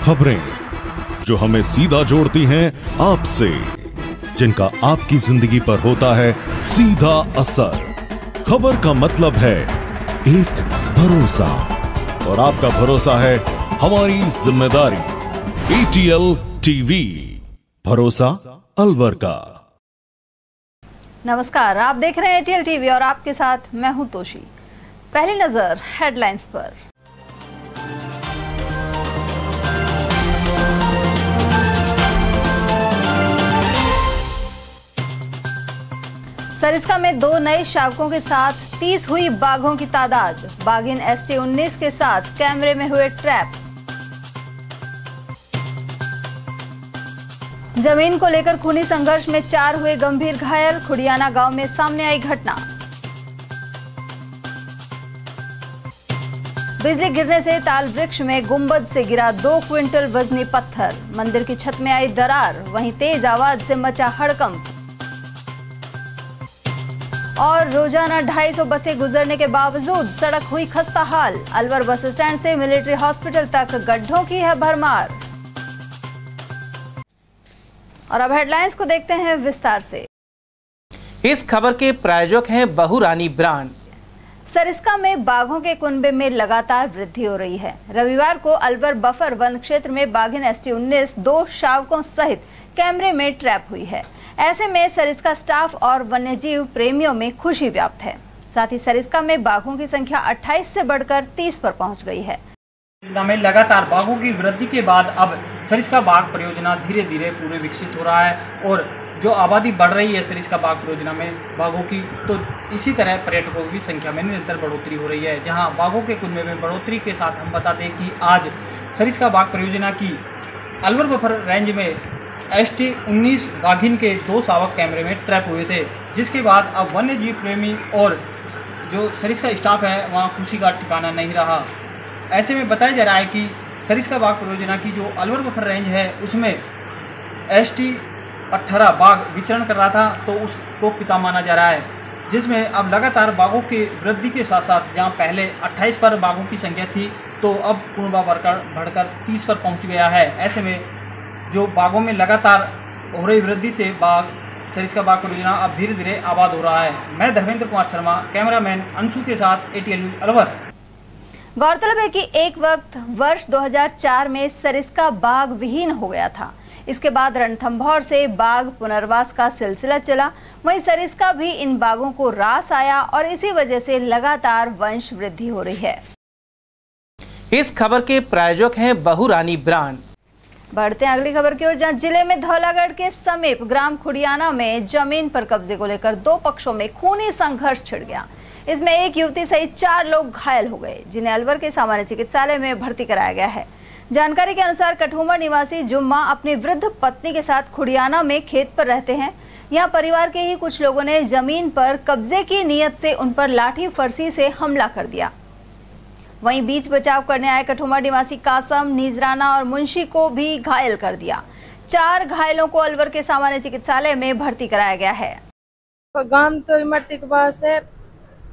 खबरें जो हमें सीधा जोड़ती हैं आपसे, जिनका आपकी जिंदगी पर होता है सीधा असर। खबर का मतलब है एक भरोसा, और आपका भरोसा है हमारी जिम्मेदारी। ATL टीवी, भरोसा अलवर का। नमस्कार, आप देख रहे हैं ATL टीवी और आपके साथ मैं हूं तोशी। पहली नजर हेडलाइंस पर। सरिस्का में 2 नए शावकों के साथ 30 हुई बाघों की तादाद। बाघिन ST-19 के साथ कैमरे में हुए ट्रैप। जमीन को लेकर खूनी संघर्ष में 4 हुए गंभीर घायल। खुड़ियाना गांव में सामने आई घटना। बिजली गिरने से ताल वृक्ष में गुंबद से गिरा 2 क्विंटल वजनी पत्थर। मंदिर की छत में आई दरार, वहीं तेज आवाज से मचा हड़कंप। और रोजाना 250 बसें गुजरने के बावजूद सड़क हुई खस्ता हाल। अलवर बस स्टैंड से मिलिट्री हॉस्पिटल तक गड्ढों की है भरमार। और अब हेडलाइंस को देखते हैं विस्तार से। इस खबर के प्रायोजक हैं बहुरानी ब्रांड। सरिस्का में बाघों के कुनबे में लगातार वृद्धि हो रही है। रविवार को अलवर बफर वन क्षेत्र में बाघिन ST-19 2 शावकों सहित कैमरे में ट्रैप हुई है। ऐसे में सरिस्का स्टाफ और वन्यजीव प्रेमियों में खुशी व्याप्त है। साथ ही सरिस्का में बाघों की संख्या 28 से बढ़कर 30 पर पहुंच गई है। में लगातार बाघों की वृद्धि के बाद अब सरिस्का बाघ परियोजना धीरे धीरे पूरे विकसित हो रहा है, और जो आबादी बढ़ रही है सरिस्का बाघ परियोजना में बाघों की, तो इसी तरह पर्यटकों की संख्या में निरंतर बढ़ोतरी हो रही है। जहां बाघों के कुनबे में बढ़ोतरी के साथ हम बता दें कि आज सरिस्का बाघ परियोजना की अलवर बफर रेंज में ST-19 बाघिन के 2 शावक कैमरे में ट्रैप हुए थे, जिसके बाद अब वन्य जीव प्रेमी और जो सरिस्का स्टाफ है वहाँ खुशी का ठिकाना नहीं रहा। ऐसे में बताया जा रहा है कि सरिस्का बाघ परियोजना की जो अलवर बफर रेंज है उसमें ST-18 बाघ विचरण कर रहा था, तो उसको पिता माना जा रहा है, जिसमें अब लगातार बाघों की वृद्धि के साथ साथ जहाँ पहले 28 पर बाघों की संख्या थी, तो अब कुनबा बढ़कर 30 पर पहुँच गया है। ऐसे में जो बाघों में लगातार हो रही वृद्धि से बाघ सरिस्का बाघ परियोजना अब धीरे धीरे आबाद हो रहा है। मैं धर्मेंद्र कुमार शर्मा, कैमरामैन अंशु के साथ ATL अलवर। गौरतलब है कि एक वक्त वर्ष 2004 में सरिस्का बाघ विहीन हो गया था। इसके बाद रणथंभौर से बाघ पुनर्वास का सिलसिला चला। वहीं सरिस्का भी इन बाघों को रास आया और इसी वजह से लगातार वंश वृद्धि हो रही है। इस खबर के प्रायोजक हैं बहुरानी ब्रांड। बढ़ते हैं अगली खबर की ओर, जहां जिले में धौलागढ़ के समीप ग्राम खुड़ियाना में जमीन पर कब्जे को लेकर 2 पक्षों में खूनी संघर्ष छिड़ गया। इसमें एक युवती सहित 4 लोग घायल हो गए, जिन्हें अलवर के सामान्य चिकित्सालय में भर्ती कराया गया है। जानकारी के अनुसार कठूमर निवासी जुम्मा अपनी वृद्ध पत्नी के साथ खुड़ियाना में खेत पर रहते हैं। यहाँ परिवार के ही कुछ लोगों ने जमीन पर कब्जे की नीयत से उन पर लाठी फरसी से हमला कर दिया। वहीं बीच बचाव करने आए कठूमर निवासी कासम, नीजराना और मुंशी को भी घायल कर दिया। 4 घायलों को अलवर के सामान्य चिकित्सालय में भर्ती कराया गया है। गांव तो मट्टी के पास है,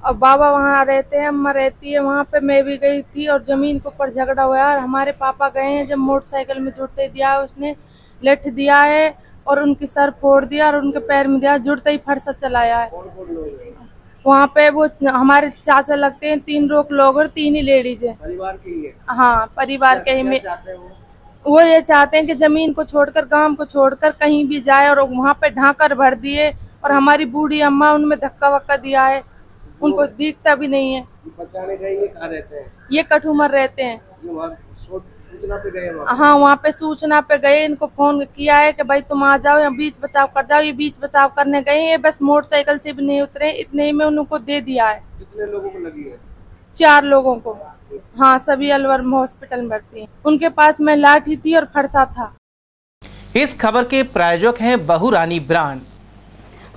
और बाबा वहाँ रहते हैं, अम्मा रहती है वहाँ पे। मैं भी गई थी और जमीन के ऊपर झगड़ा हुआ है। हमारे पापा गए हैं, जब मोटरसाइकिल में जुड़ते दिया उसने लठ दिया है और उनकी सर फोड़ दिया और उनके पैर में दिया, जुड़ते ही फरसा चलाया है। वहाँ पे वो हमारे चाचा लगते हैं, 3 लोग और 3 ही लेडीज है। परिवार के ही है? हाँ, परिवार के ही में। वो ये चाहते हैं कि जमीन को छोड़कर, गांव को छोड़कर कहीं भी जाए, और वहाँ पे ढांकर भर दिए। और हमारी बूढ़ी अम्मा, उनमें धक्का वक्का दिया है, उनको दिखता भी नहीं है। बचाने गए, ये कहाँ रहते हैं? ये कठूमर रहते हैं। सूचना पे गए? हाँ, वहाँ पे सूचना पे गए, इनको फोन किया है कि भाई तुम आ जाओ, यहाँ बीच बचाव कर जाओ। ये बीच बचाव करने गए, ये बस मोटरसाइकिल से भी नहीं उतरे, इतने ही में उनको दे दिया है। कितने लोगों को लगी है? 4 लोगों को। हाँ, सभी अलवर में हॉस्पिटल में भर्ती हैं। उनके पास में लाठी थी और फरसा था। इस खबर के प्रायोजक हैं बहुरानी ब्रांड।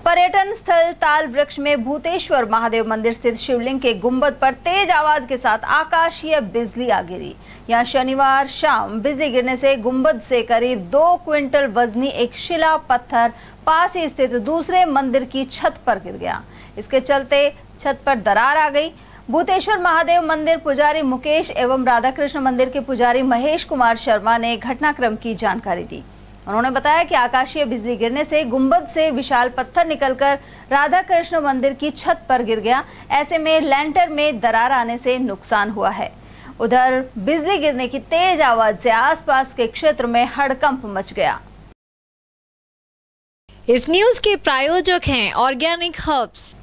पर्यटन स्थल ताल वृक्ष में भूतेश्वर महादेव मंदिर स्थित शिवलिंग के गुंबद पर तेज आवाज के साथ आकाशीय बिजली आ गिरी। यहां शनिवार शाम बिजली गिरने से गुंबद से करीब 2 क्विंटल वजनी एक शिला पत्थर पास ही स्थित दूसरे मंदिर की छत पर गिर गया। इसके चलते छत पर दरार आ गई। भूतेश्वर महादेव मंदिर पुजारी मुकेश एवं राधा कृष्ण मंदिर के पुजारी महेश कुमार शर्मा ने घटनाक्रम की जानकारी दी। उन्होंने बताया कि आकाशीय बिजली गिरने से गुंबद से विशाल पत्थर निकलकर राधा कृष्ण मंदिर की छत पर गिर गया। ऐसे में लैंटर में दरार आने से नुकसान हुआ है। उधर बिजली गिरने की तेज आवाज से आसपास के क्षेत्र में हड़कंप मच गया। इस न्यूज के प्रायोजक हैं ऑर्गेनिक हर्ब्स।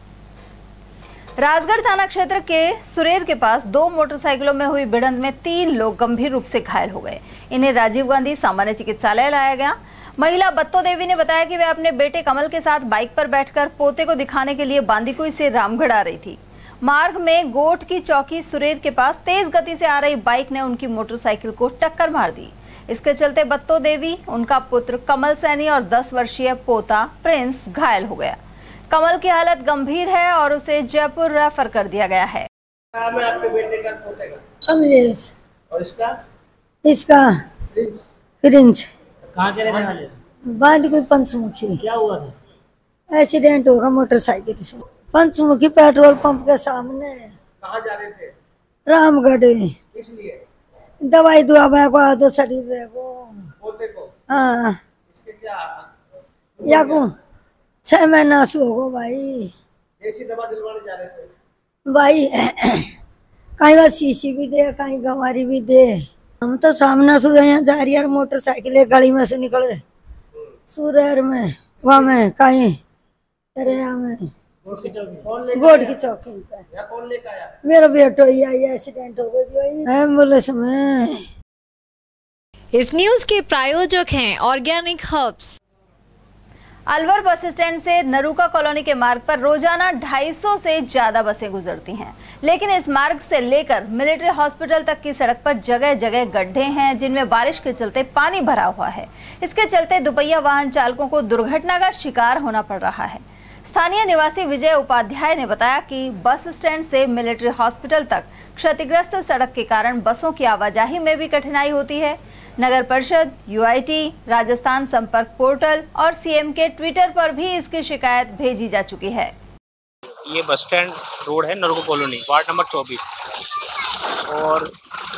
राजगढ़ थाना क्षेत्र के सुरेर के पास 2 मोटरसाइकिलों में हुई भिड़ंत में 3 लोग गंभीर रूप से घायल हो गए। इन्हें राजीव गांधी सामान्य चिकित्सालय लाया गया। महिला बत्तो देवी ने बताया कि वे अपने बेटे कमल के साथ बाइक पर बैठकर पोते को दिखाने के लिए बांदीकुई से रामगढ़ आ रही थी। मार्ग में गोट की चौकी सुरेर के पास तेज गति से आ रही बाइक ने उनकी मोटरसाइकिल को टक्कर मार दी। इसके चलते बत्तो देवी, उनका पुत्र कमल सैनी और 10 वर्षीय पोता प्रिंस घायल हो गया। कमल की हालत गंभीर है और उसे जयपुर रेफर कर दिया गया है। नाम है आपके बेटे का पोते का? कमलेश। और इसका प्रिंस। कहाँ के रहने वाले? बांदीकुई पंचमुखी। क्या हुआ था? एक्सीडेंट होगा मोटरसाइकिल से पंचमुखी पेट्रोल पंप के सामने। कहाँ जा रहे थे? रामगढ़। इसलिए दवाई दुआ को आधो शरीर को पोते को। हाँ इसके क्या या को 6 महीना से होगा भाई। देसी दवा दिलवाने जा रहे थे भाई। कहीं बार शीशी भी दे, कहीं गंवारी भी दे। हम तो सामने से यहाँ जा रही है मोटरसाइकिल एक गाड़ी में से निकल रहे सुरेर में वहाँ में कहीं में गोड की चौकी पे। कौन लेकर आया? मेरा बेटो ही आई, एक्सीडेंट हो गया एम्बुलेंस में। इस न्यूज के प्रायोजक हैं organic herbs. Alwar bus stand से नरूका कॉलोनी के मार्ग पर रोजाना 250 से ज्यादा बसें गुजरती हैं, लेकिन इस मार्ग से लेकर मिलिट्री हॉस्पिटल तक की सड़क पर जगह जगह गड्ढे हैं जिनमें बारिश के चलते पानी भरा हुआ है। इसके चलते दुपहिया वाहन चालकों को दुर्घटना का शिकार होना पड़ रहा है। स्थानीय निवासी विजय उपाध्याय ने बताया कि बस स्टैंड से मिलिट्री हॉस्पिटल तक क्षतिग्रस्त सड़क के कारण बसों की आवाजाही में भी कठिनाई होती है। नगर परिषद, यूआईटी, राजस्थान संपर्क पोर्टल और सीएम के ट्विटर पर भी इसकी शिकायत भेजी जा चुकी है। ये बस स्टैंड रोड है नरूका कॉलोनी, वार्ड नंबर 24, और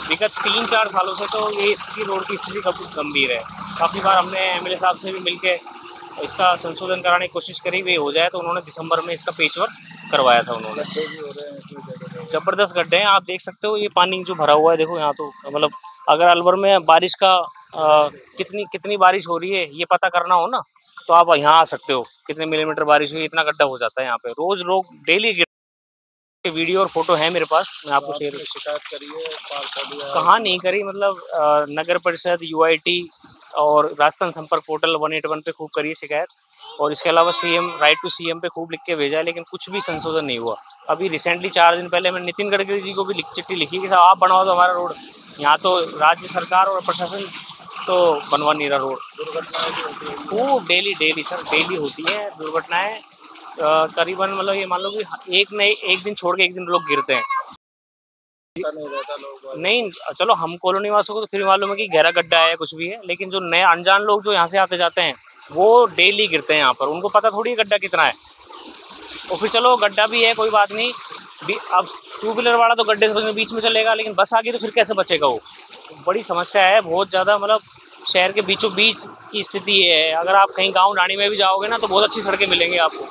विगत 3-4 सालों से तो ये इसकी रोड की स्थिति गंभीर है। काफ़ी बार हमने एमएलए साहब से भी मिलके इसका संशोधन कराने की कोशिश करी, वे हो जाए तो उन्होंने दिसंबर में इसका पेचवर्क करवाया था। उन्होंने जबरदस्त गड्ढे हैं, आप देख सकते हो। ये पानी जो भरा हुआ है देखो यहाँ, तो मतलब अगर अलवर में बारिश का कितनी बारिश हो रही है ये पता करना हो ना, तो आप यहाँ आ सकते हो। कितने मिलीमीटर बारिश हुई, इतना गड्ढा हो जाता है यहाँ पे। रोज लोग डेली वीडियो और फोटो है मेरे पास, मैं आपको शेयर। शिकायत करिए कहाँ नहीं करी, मतलब नगर परिषद, यूआईटी और राजस्थान संपर्क पोर्टल 181 पे खूब करी शिकायत, और इसके अलावा सीएम, राइट टू सीएम पे खूब लिख के भेजा है, लेकिन कुछ भी संशोधन नहीं हुआ। अभी रिसेंटली 4 दिन पहले मैंने नितिन गडकरी जी को भी चिट्ठी लिखी कि साहब आप बनवाओ तो हमारा रोड। यहाँ तो राज्य सरकार और प्रशासन तो बनवा नहीं रहा रोड। दुर्घटनाएं वो डेली सर डेली होती है दुर्घटनाएं। करीबन मतलब ये मान लो कि एक दिन छोड़ के एक दिन लोग गिरते हैं। नहीं, चलो हम कॉलोनी वासियों को तो फिर मालूम है कि गहरा गड्ढा है, कुछ भी है, लेकिन जो नए अनजान लोग जो यहाँ से आते जाते हैं वो डेली गिरते हैं यहाँ पर। उनको पता थोड़ी है गड्ढा कितना है। और फिर चलो गड्ढा भी है, कोई बात नहीं, अब 2 व्हीलर वाला तो गड्ढे से बीच में चलेगा, लेकिन बस आगे तो फिर कैसे बचेगा वो। बड़ी समस्या है बहुत ज़्यादा, मतलब शहर के बीचों बीच की स्थिति है। अगर आप कहीं गाँव ढाणी में भी जाओगे ना तो बहुत अच्छी सड़कें मिलेंगी आपको।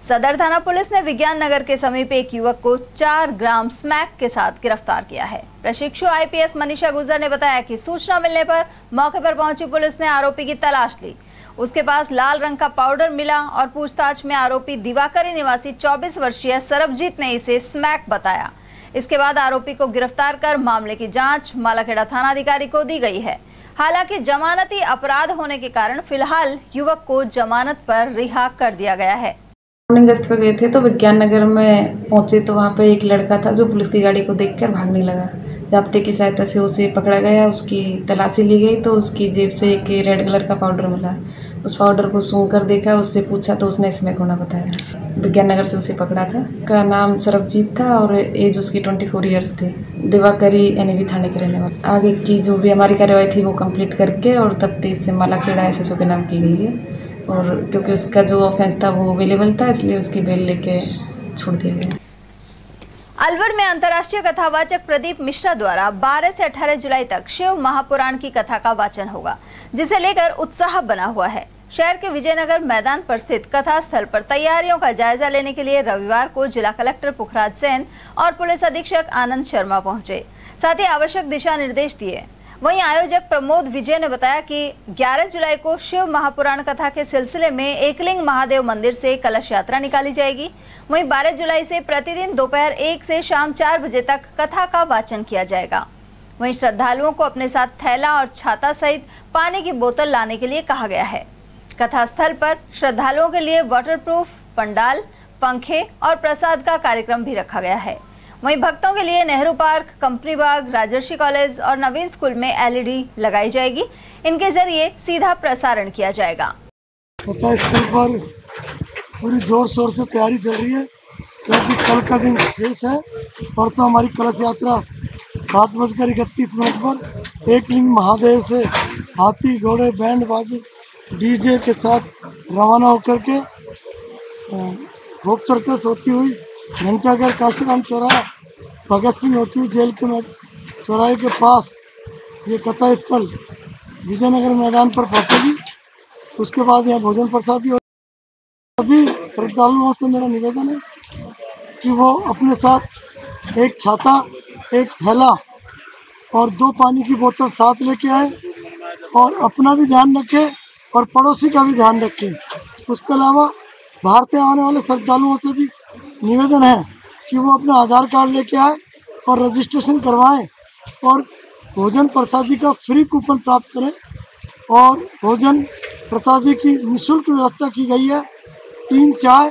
सदर थाना पुलिस ने विज्ञान नगर के समीप एक युवक को 4 ग्राम स्मैक के साथ गिरफ्तार किया है। प्रशिक्षु आईपीएस मनीषा गुर्जर ने बताया कि सूचना मिलने पर मौके पर पहुंची पुलिस ने आरोपी की तलाश ली। उसके पास लाल रंग का पाउडर मिला और पूछताछ में आरोपी दिवाकरी निवासी 24 वर्षीय सरबजीत ने इसे स्मैक बताया। इसके बाद आरोपी को गिरफ्तार कर मामले की जाँच मालाखेड़ा थानाधिकारी को दी गई है। हालांकि जमानती अपराध होने के कारण फिलहाल युवक को जमानत पर रिहा कर दिया गया है। मॉर्निंग गश्त पे गए थे तो विज्ञान नगर में पहुंचे तो वहाँ पे एक लड़का था जो पुलिस की गाड़ी को देखकर भागने लगा। जाब्ते की सहायता से उसे पकड़ा गया, उसकी तलाशी ली गई तो उसकी जेब से एक रेड कलर का पाउडर मिला। उस पाउडर को सूंघ कर देखा, उससे पूछा तो उसने स्मैक होना बताया। विज्ञान नगर से उसे पकड़ा था। का नाम सरबजीत था और एज उसकी 24 ईयर्स थे। दिवाकरी एनएवी थाने के रहने वाले। आगे की जो भी हमारी कार्रवाई थी वो कंप्लीट करके और तब 23 से मालाखेड़ा एसएचओ के नाम की गई है। और क्योंकि उसका जो ऑफेंस था वो अवेलेबल था इसलिए उसकी बेल लेके छोड़ दिया गया। अलवर में अंतर्राष्ट्रीय कथावाचक प्रदीप मिश्रा द्वारा 12 से 18 जुलाई तक शिव महापुराण की कथा का वाचन होगा, जिसे लेकर उत्साह बना हुआ है। शहर के विजयनगर मैदान पर स्थित कथा स्थल पर तैयारियों का जायजा लेने के लिए रविवार को जिला कलेक्टर पुखराज सेन और पुलिस अधीक्षक आनंद शर्मा पहुंचे, साथ ही आवश्यक दिशा निर्देश दिए। वहीं आयोजक प्रमोद विजय ने बताया कि 11 जुलाई को शिव महापुराण कथा के सिलसिले में एकलिंग महादेव मंदिर से कलश यात्रा निकाली जाएगी। वहीं 12 जुलाई से प्रतिदिन दोपहर 1 से शाम 4 बजे तक कथा का वाचन किया जाएगा। वहीं श्रद्धालुओं को अपने साथ थैला और छाता सहित पानी की बोतल लाने के लिए कहा गया है। कथा स्थल पर श्रद्धालुओं के लिए वाटरप्रूफ पंडाल, पंखे और प्रसाद का कार्यक्रम भी रखा गया है। वहीं भक्तों के लिए नेहरू पार्क, कंपनी बाग, राजर्षि कॉलेज और नवीन स्कूल में LED लगाई जाएगी। इनके जरिए सीधा प्रसारण किया जाएगा। कथा स्थल पर पूरी जोर शोर से तैयारी चल रही है, क्योंकि कल का दिन शेष है। परसों हमारी कलश यात्रा 7:31 पर एकलिंग महादेव से हाथी, घोड़े, बैंड बाजे, DJ के साथ रवाना होकर के होप सर्कस होती हुई घंटाघर, काशीराम चौराहा, भगत सिंह होती हुई जेल के चौराहे के पास ये कथा स्थल विजयनगर मैदान पर पहुंचेगी। उसके बाद यहाँ भोजन प्रसादी हो। सभी श्रद्धालुओं से मेरा निवेदन है कि वो अपने साथ एक छाता, एक थैला और 2 पानी की बोतल साथ लेके आए और अपना भी ध्यान रखें और पड़ोसी का भी ध्यान रखें। उसके अलावा बाहर से आने वाले श्रद्धालुओं से भी निवेदन है कि वो अपना आधार कार्ड लेके आए और रजिस्ट्रेशन करवाएं और भोजन प्रसादी का फ्री कूपन प्राप्त करें। और भोजन प्रसादी की निःशुल्क व्यवस्था की गई है, 3 चाय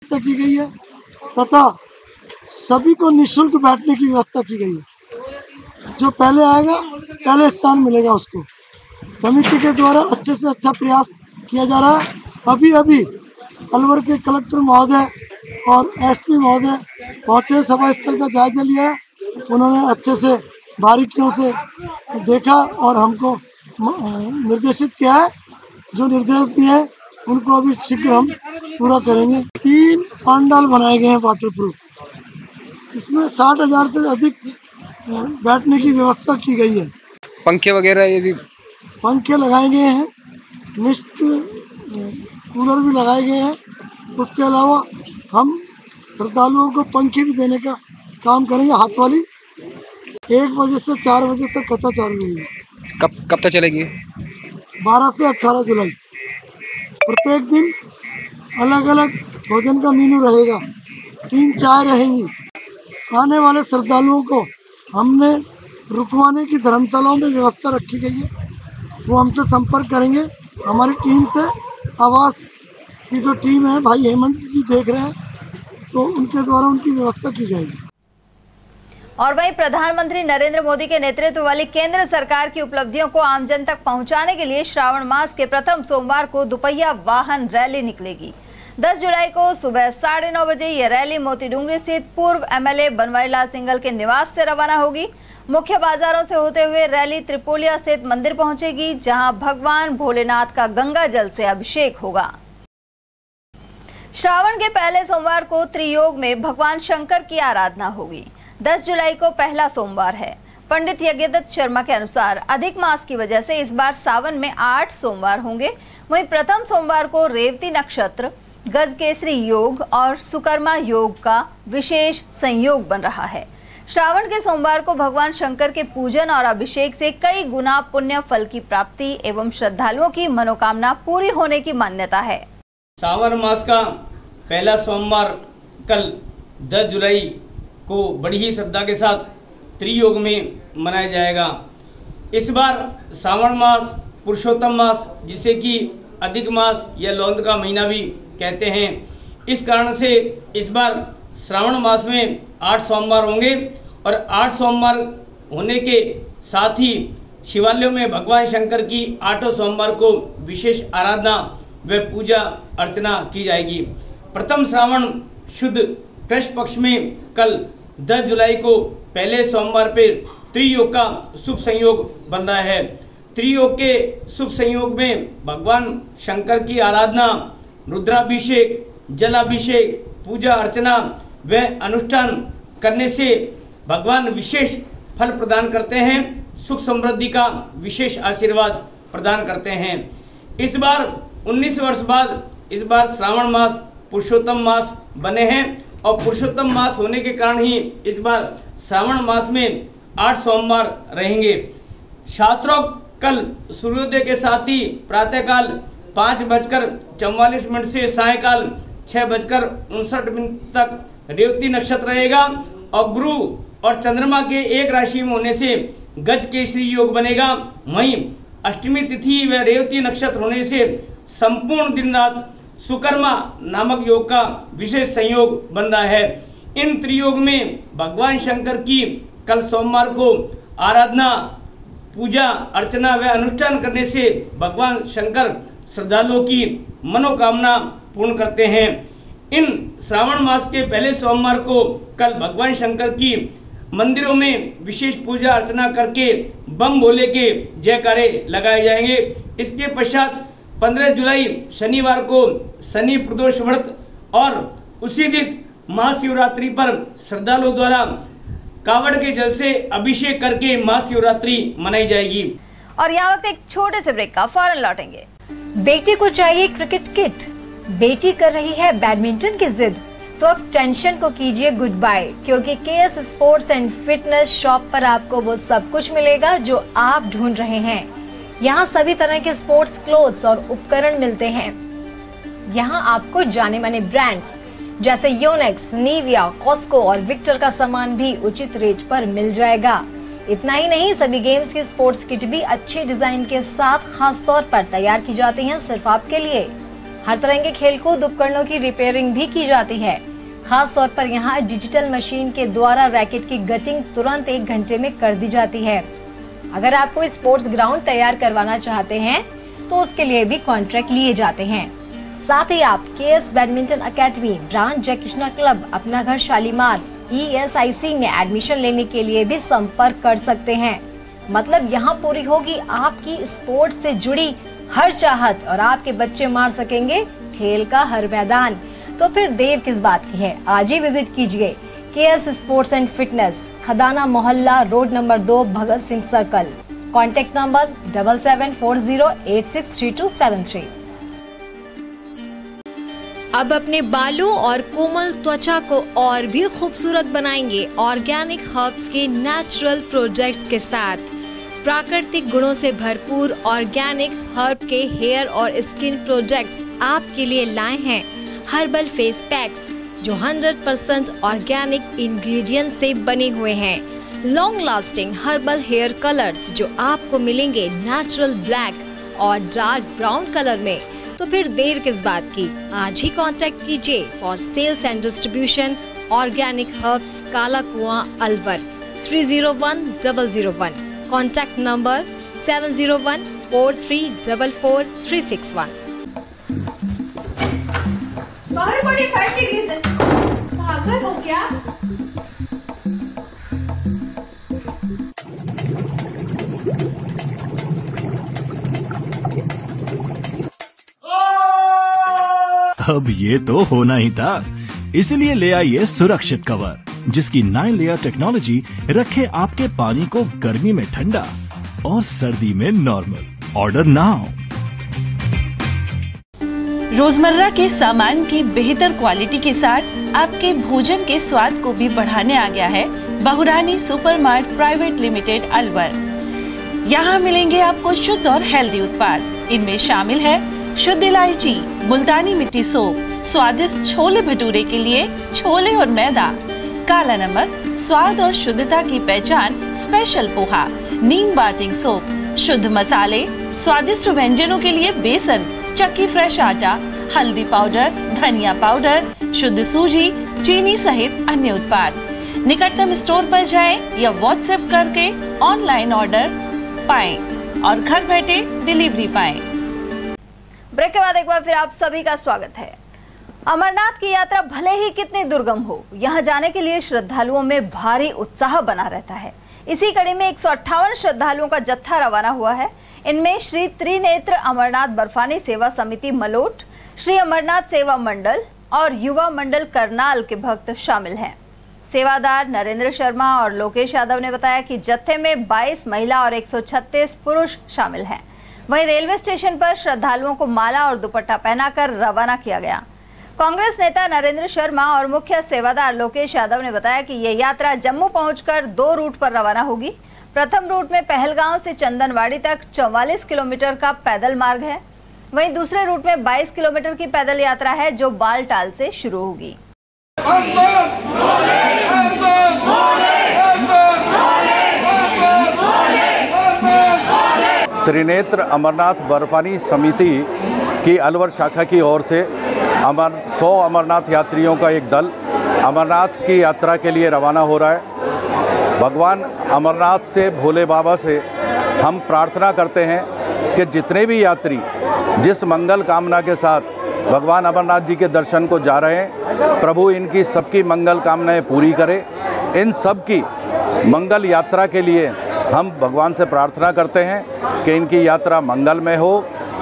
की गई है तथा सभी को निःशुल्क बैठने की व्यवस्था की गई है। जो पहले आएगा पहले स्थान मिलेगा उसको। समिति के द्वारा अच्छे से अच्छा प्रयास किया जा रहा है। अभी अलवर के कलेक्टर महोदय और SP महोदय पहुँचे, सभा स्थल का जायजा लिया। उन्होंने अच्छे से बारीकियों से देखा और हमको निर्देशित किया है। जो निर्देश दिए हैं उनको अभी शीघ्र हम पूरा करेंगे। 3 पंडाल बनाए गए हैं वाटरप्रूफ। इसमें 60,000 से अधिक बैठने की व्यवस्था की गई है। पंखे वगैरह यदि पंखे लगाए गए हैं, मिस्ट कूलर भी लगाए गए हैं। उसके अलावा हम श्रद्धालुओं को पंखे भी देने का काम करेंगे। हाथ वाली 1 बजे से 4 बजे तक कथा चालू रहेगी। कब तक चलेगी? 12 से 18 जुलाई। प्रत्येक दिन अलग अलग भोजन का मेनू रहेगा, 3 चाय रहेंगी। आने वाले श्रद्धालुओं को हमने रुकवाने की धर्मशालाओं में व्यवस्था रखी गई है। वो हमसे संपर्क करेंगे। हमारी टीम से आवास की जो टीम है, भाई हेमंत जी देख रहे हैं, तो उनके द्वारा उनकी व्यवस्था की जाएगी। और वहीं प्रधानमंत्री नरेंद्र मोदी के नेतृत्व वाली केंद्र सरकार की उपलब्धियों को आमजन तक पहुंचाने के लिए श्रावण मास के प्रथम सोमवार को दुपहिया वाहन रैली निकलेगी। 10 जुलाई को सुबह 9:30 बजे यह रैली मोती डूंगरी स्थित पूर्व MLA बनवारीलाल सिंघल के निवास से रवाना होगी। मुख्य बाजारों से होते हुए रैली त्रिपोलिया स्थित मंदिर पहुंचेगी, जहां भगवान भोलेनाथ का गंगा जल से अभिषेक होगा। श्रावण के पहले सोमवार को त्रियोग में भगवान शंकर की आराधना होगी। 10 जुलाई को पहला सोमवार है। पंडित यज्ञदत्त शर्मा के अनुसार अधिक मास की वजह से इस बार सावन में 8 सोमवार होंगे। वहीं प्रथम सोमवार को रेवती नक्षत्र, गजकेसरी योग और सुकर्मा योग का विशेष संयोग बन रहा है। श्रावण के सोमवार को भगवान शंकर के पूजन और अभिषेक से कई गुना पुण्य फल की प्राप्ति एवं श्रद्धालुओं की मनोकामना पूरी होने की मान्यता है। सावन मास का पहला सोमवार कल 10 जुलाई को बड़ी ही श्रद्धा के साथ त्रियोग में मनाया जाएगा। इस बार सावन मास पुरुषोत्तम मास, जिसे कि अधिक मास या लौंद का महीना भी कहते हैं, इस कारण से इस बार श्रावण मास में 8 सोमवार होंगे और 8 सोमवार होने के साथ ही शिवालयों में भगवान शंकर की 8 सोमवार को विशेष आराधना व पूजा अर्चना की जाएगी। प्रथम श्रावण शुद्ध कृष्ण पक्ष में कल 10 जुलाई को पहले सोमवार पर त्रियोग का शुभ संयोग बन रहा है। त्रियोग के शुभ संयोग में भगवान शंकर की आराधना, रुद्राभिषेक, जलाभिषेक, पूजा अर्चना व अनुष्ठान करने से भगवान विशेष फल प्रदान करते हैं, सुख समृद्धि का विशेष आशीर्वाद प्रदान करते हैं। इस बार 19 वर्ष बाद इस बार श्रावण मास पुरुषोत्तम मास बने हैं और पुरुषोत्तम मास होने के कारण ही इस बार श्रावण मास में 8 सोमवार रहेंगे। शास्त्रों कल सूर्योदय के साथ ही प्रातःकाल 5:44 से सायकाल 6:59 तक रेवती नक्षत्र रहेगा और गुरु और चंद्रमा के एक राशि में होने से गज केसरी योग बनेगा। वहीं अष्टमी तिथि व रेवती नक्षत्र होने से संपूर्ण दिन रात सुकर्मा नामक योग का विशेष संयोग बन रहा है। इन त्रियोग में भगवान शंकर की कल सोमवार को आराधना, पूजा अर्चना व अनुष्ठान करने से भगवान शंकर श्रद्धालुओं की मनोकामना पूर्ण करते हैं। इन श्रावण मास के पहले सोमवार को कल भगवान शंकर की मंदिरों में विशेष पूजा अर्चना करके बम भोले के जयकारे लगाए जाएंगे। इसके पश्चात 15 जुलाई शनिवार को शनि प्रदोष व्रत और उसी दिन महाशिवरात्रि पर श्रद्धालुओं द्वारा कावड़ के जल से अभिषेक करके महाशिवरात्रि मनाई जाएगी। और यहाँ वक्त एक छोटे से ब्रेक का फौरन लौटेंगे। बेटे को चाहिए क्रिकेट किट, बेटी कर रही है बैडमिंटन की जिद, तो अब टेंशन को कीजिए गुड बाय, क्योंकि KS sports and fitness shop पर आपको वो सब कुछ मिलेगा जो आप ढूंढ रहे हैं। यहाँ सभी तरह के स्पोर्ट्स क्लोथ्स और उपकरण मिलते हैं। यहाँ आपको जाने माने ब्रांड्स जैसे योनेक्स, निविया, कॉस्को और विक्टर का सामान भी उचित रेट पर मिल जाएगा। इतना ही नहीं, सभी गेम्स की स्पोर्ट्स किट भी अच्छे डिजाइन के साथ खास तौर पर तैयार की जाती हैं सिर्फ आपके लिए। हर तरह के खेलकूद उपकरणों की रिपेयरिंग भी की जाती है। खास तौर पर यहाँ डिजिटल मशीन के द्वारा रैकेट की गटिंग तुरंत 1 घंटे में कर दी जाती है। अगर आप कोई स्पोर्ट्स ग्राउंड तैयार करवाना चाहते हैं तो उसके लिए भी कॉन्ट्रैक्ट लिए जाते हैं। साथ ही आप केएस बैडमिंटन अकेडमी, ब्रांच जय कृष्णा क्लब, अपना घर शालीमार, ESIC में एडमिशन लेने के लिए भी संपर्क कर सकते हैं। मतलब यहाँ पूरी होगी आपकी स्पोर्ट्स से जुड़ी हर चाहत और आपके बच्चे मार सकेंगे खेल का हर मैदान। तो फिर देर किस बात की है, आज ही विजिट कीजिए KS sports and fitness, Khadana मोहल्ला, road number 2, Bhagat Singh circle. Contact number 7740863273। अब अपने बालों और कोमल त्वचा को और भी खूबसूरत बनाएंगे ऑर्गेनिक हर्ब्स के नेचुरल प्रोडक्ट्स के साथ। प्राकृतिक गुणों से भरपूर ऑर्गेनिक हर्ब के हेयर और स्किन प्रोडक्ट्स आपके लिए लाए हैं हर्बल फेस पैक्स जो 100% ऑर्गेनिक इंग्रेडिएंट से बने हुए हैं। Long lasting herbal hair colours जो आपको मिलेंगे नेचुरल ब्लैक और डार्क ब्राउन कलर में। तो फिर देर किस बात की, आज ही कांटेक्ट कीजिए for sales and distribution organic herbs, Kala Kuan, Alwar 301001। Contact number 7014344361। 45 degree से पागल हो क्या? अब ये तो होना ही था, इसलिए ले आइए सुरक्षित कवर, जिसकी 9 लेयर टेक्नोलॉजी रखे आपके पानी को गर्मी में ठंडा और सर्दी में नॉर्मल। Order now. रोजमर्रा के सामान की बेहतर क्वालिटी के साथ आपके भोजन के स्वाद को भी बढ़ाने आ गया है बहुरानी सुपरमार्ट प्राइवेट लिमिटेड अलवर। यहाँ मिलेंगे आपको शुद्ध और हेल्दी उत्पाद। इनमें शामिल है शुद्ध इलायची, मुल्तानी मिट्टी सोप, स्वादिष्ट छोले भटूरे के लिए छोले और मैदा, काला नमक, स्वाद और शुद्धता की पहचान स्पेशल पोहा, नीम बाथिंग सोप, शुद्ध मसाले, स्वादिष्ट व्यंजनों के लिए बेसन, चक्की फ्रेश आटा, हल्दी पाउडर, धनिया पाउडर, शुद्ध सूजी, चीनी सहित अन्य उत्पाद। निकटतम स्टोर पर जाएं या व्हाट्सएप करके ऑनलाइन ऑर्डर पाएं और घर बैठे डिलीवरी पाएं। ब्रेक के बाद एक बार फिर आप सभी का स्वागत है। अमरनाथ की यात्रा भले ही कितनी दुर्गम हो, यहाँ जाने के लिए श्रद्धालुओं में भारी उत्साह बना रहता है। इसी कड़ी में 158 श्रद्धालुओं का जत्था रवाना हुआ है। इनमें श्री त्रिनेत्र अमरनाथ बर्फानी सेवा समिति मलोट, श्री अमरनाथ सेवा मंडल, और युवा मंडल करनाल के भक्त शामिल हैं। सेवादार नरेंद्र शर्मा और लोकेश यादव ने बताया कि जत्थे में 22 महिला और 136 पुरुष शामिल हैं। वहीं रेलवे स्टेशन पर श्रद्धालुओं को माला और दुपट्टा पहनाकर रवाना किया गया। कांग्रेस नेता नरेंद्र शर्मा और मुख्य सेवादार लोकेश यादव ने बताया कि ये यात्रा जम्मू पहुंचकर 2 रूट पर रवाना होगी। प्रथम रूट में पहलगांव से चंदनवाड़ी तक 44 किलोमीटर का पैदल मार्ग है। वहीं दूसरे रूट में 22 किलोमीटर की पैदल यात्रा है जो बालटाल से शुरू होगी। त्रिनेत्र अमरनाथ बर्फानी समिति की अलवर शाखा की ओर से 100 अमरनाथ यात्रियों का एक दल अमरनाथ की यात्रा के लिए रवाना हो रहा है। भगवान अमरनाथ से, भोले बाबा से हम प्रार्थना करते हैं कि जितने भी यात्री जिस मंगल कामना के साथ भगवान अमरनाथ जी के दर्शन को जा रहे हैं, प्रभु इनकी सबकी मंगल कामनाएं पूरी करे। इन सब की मंगल यात्रा के लिए हम भगवान से प्रार्थना करते हैं कि इनकी यात्रा मंगलमय हो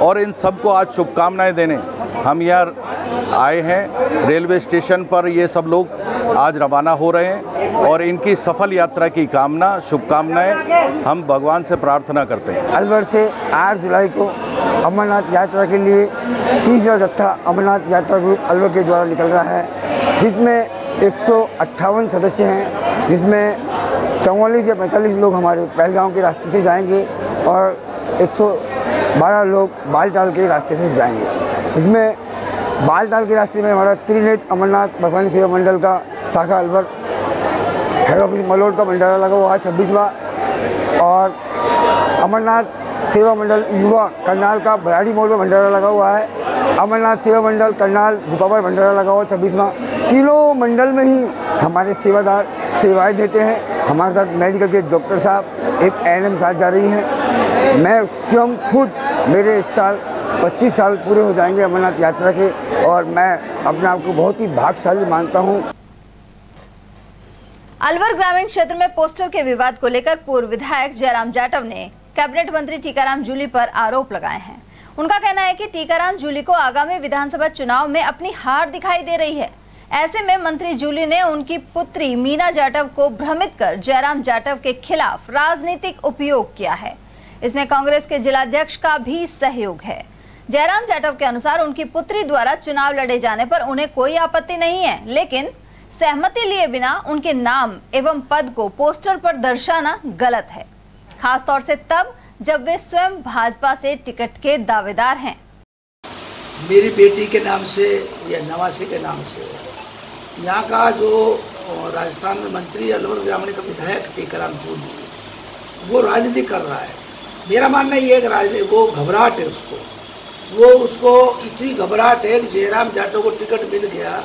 और इन सबको आज शुभकामनाएं देने हम यहाँ आए हैं। रेलवे स्टेशन पर ये सब लोग आज रवाना हो रहे हैं और इनकी सफल यात्रा की कामना, शुभकामनाएं हम भगवान से प्रार्थना करते हैं। अलवर से 8 जुलाई को अमरनाथ यात्रा के लिए तीसरा जत्था अमरनाथ यात्रा ग्रुप अलवर के द्वारा निकल रहा है, जिसमें 158 सदस्य हैं, जिसमें 44 या 45 लोग हमारे पहलगांव के रास्ते से जाएंगे और 112 लोग बालटाल के रास्ते से जाएंगे। इसमें बालटाल के रास्ते में हमारा त्रिनेत्र अमरनाथ बर्फानी सेवा मंडल का शाखा अलवर हेड ऑफिस मलोट का भंडारा लगा हुआ है 26वां, और अमरनाथ सेवा मंडल युवा करनाल का भराड़ी मोड़ में भंडारा लगा हुआ है। अमरनाथ सेवा मंडल करनाल भूपा भंडारा लगा हुआ 26वां। तीनों मंडल में ही हमारे सेवादार सेवाएं देते हैं। हमारे साथ मेडिकल के डॉक्टर साहब, एक ANM साथ जा रही हैं। मैं स्वयं खुद, मेरे इस साल 25 साल पूरे हो जाएंगे अमरनाथ यात्रा के, और मैं अपने आप को बहुत ही भाग्यशाली मानता हूँ। अलवर ग्रामीण क्षेत्र में पोस्टर के विवाद को लेकर पूर्व विधायक जयराम जाटव ने कैबिनेट मंत्री टीकाराम जूली पर आरोप लगाए हैं। उनका कहना है कि टीकाराम जूली को आगामी विधानसभा चुनाव में अपनी हार दिखाई दे रही है। ऐसे में मंत्री जूली ने उनकी पुत्री मीना जाटव को भ्रमित कर जयराम जाटव के खिलाफ राजनीतिक उपयोग किया है। इसमें कांग्रेस के जिलाध्यक्ष का भी सहयोग है। जयराम जाटव के अनुसार उनकी पुत्री द्वारा चुनाव लड़े जाने पर उन्हें कोई आपत्ति नहीं है, लेकिन सहमति लिए बिना उनके नाम एवं पद को पोस्टर पर दर्शाना गलत है, खासतौर से तब जब वे स्वयं भाजपा से टिकट के दावेदार हैं। मेरी बेटी के नाम से या नवासी के नाम से यहाँ का जो राजस्थान में मंत्री अलवर ग्रामीण का विधायक टीकाराम जूली, वो राजनीति कर रहा है। मेरा मानना ये है कि राजनीति वो घबराहट है, उसको इतनी घबराहट है कि जयराम जाटव को टिकट मिल गया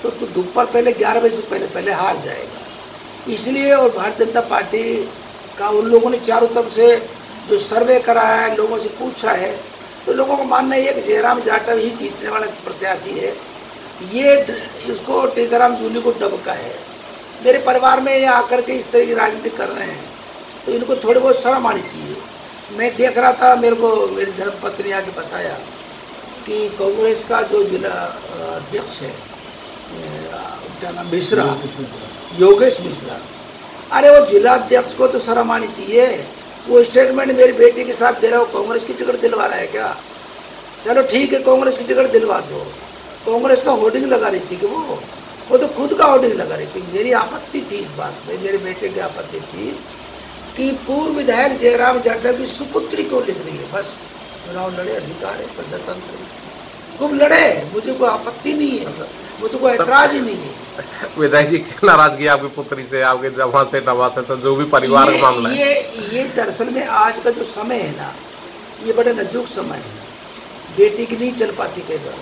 तो दोपहर पहले 11 बजे से पहले हार जाएगा। इसलिए और भारतीय जनता पार्टी का उन लोगों ने चारों तरफ से जो सर्वे कराया है, लोगों से पूछा है, तो लोगों का मानना ये है कि जयराम जाटव ही जीतने वाला प्रत्याशी है। ये इसको टीकाराम जूली को दबका है। मेरे परिवार में ये आकर के इस तरह की राजनीति कर रहे हैं तो इनको थोड़ी बहुत शर्म आनी चाहिए। मैं देख रहा था, मेरे को मेरी धर्मपत्नी आके बताया कि कांग्रेस का जो जिला अध्यक्ष है, क्या नाम, मिश्रा, योगेश मिश्रा, अरे वो जिला अध्यक्ष को तो शर्म आनी चाहिए। वो स्टेटमेंट मेरी बेटी के साथ दे रहा हो, कांग्रेस की टिकट दिलवा रहा है क्या? चलो ठीक है, कांग्रेस की टिकट दिलवा दो। कांग्रेस का होर्डिंग लगा रही थी कि वो तो खुद का होर्डिंग लगा रही थी। मेरी आपत्ति थी इस बात में, मेरे बेटे की आपत्ति थी कि पूर्व विधायक जयराम जाटव की सुपुत्री क्यों लिख रही है। बस चुनाव लड़े, अधिकार है, प्रजातंत्र, खूब लड़े, मुझे कोई आपत्ति नहीं है, मुझे कोई ऐतराज ही नहीं है। विधायक जी की नाराजगी आपकी पुत्री से, आपके जमा से, नवासे से, जो भी परिवार का मामला है, ये दरअसल में आज का जो समय है ना, ये बड़ा नाजुक समय है। बेटी की नहीं चल पाती कई बार,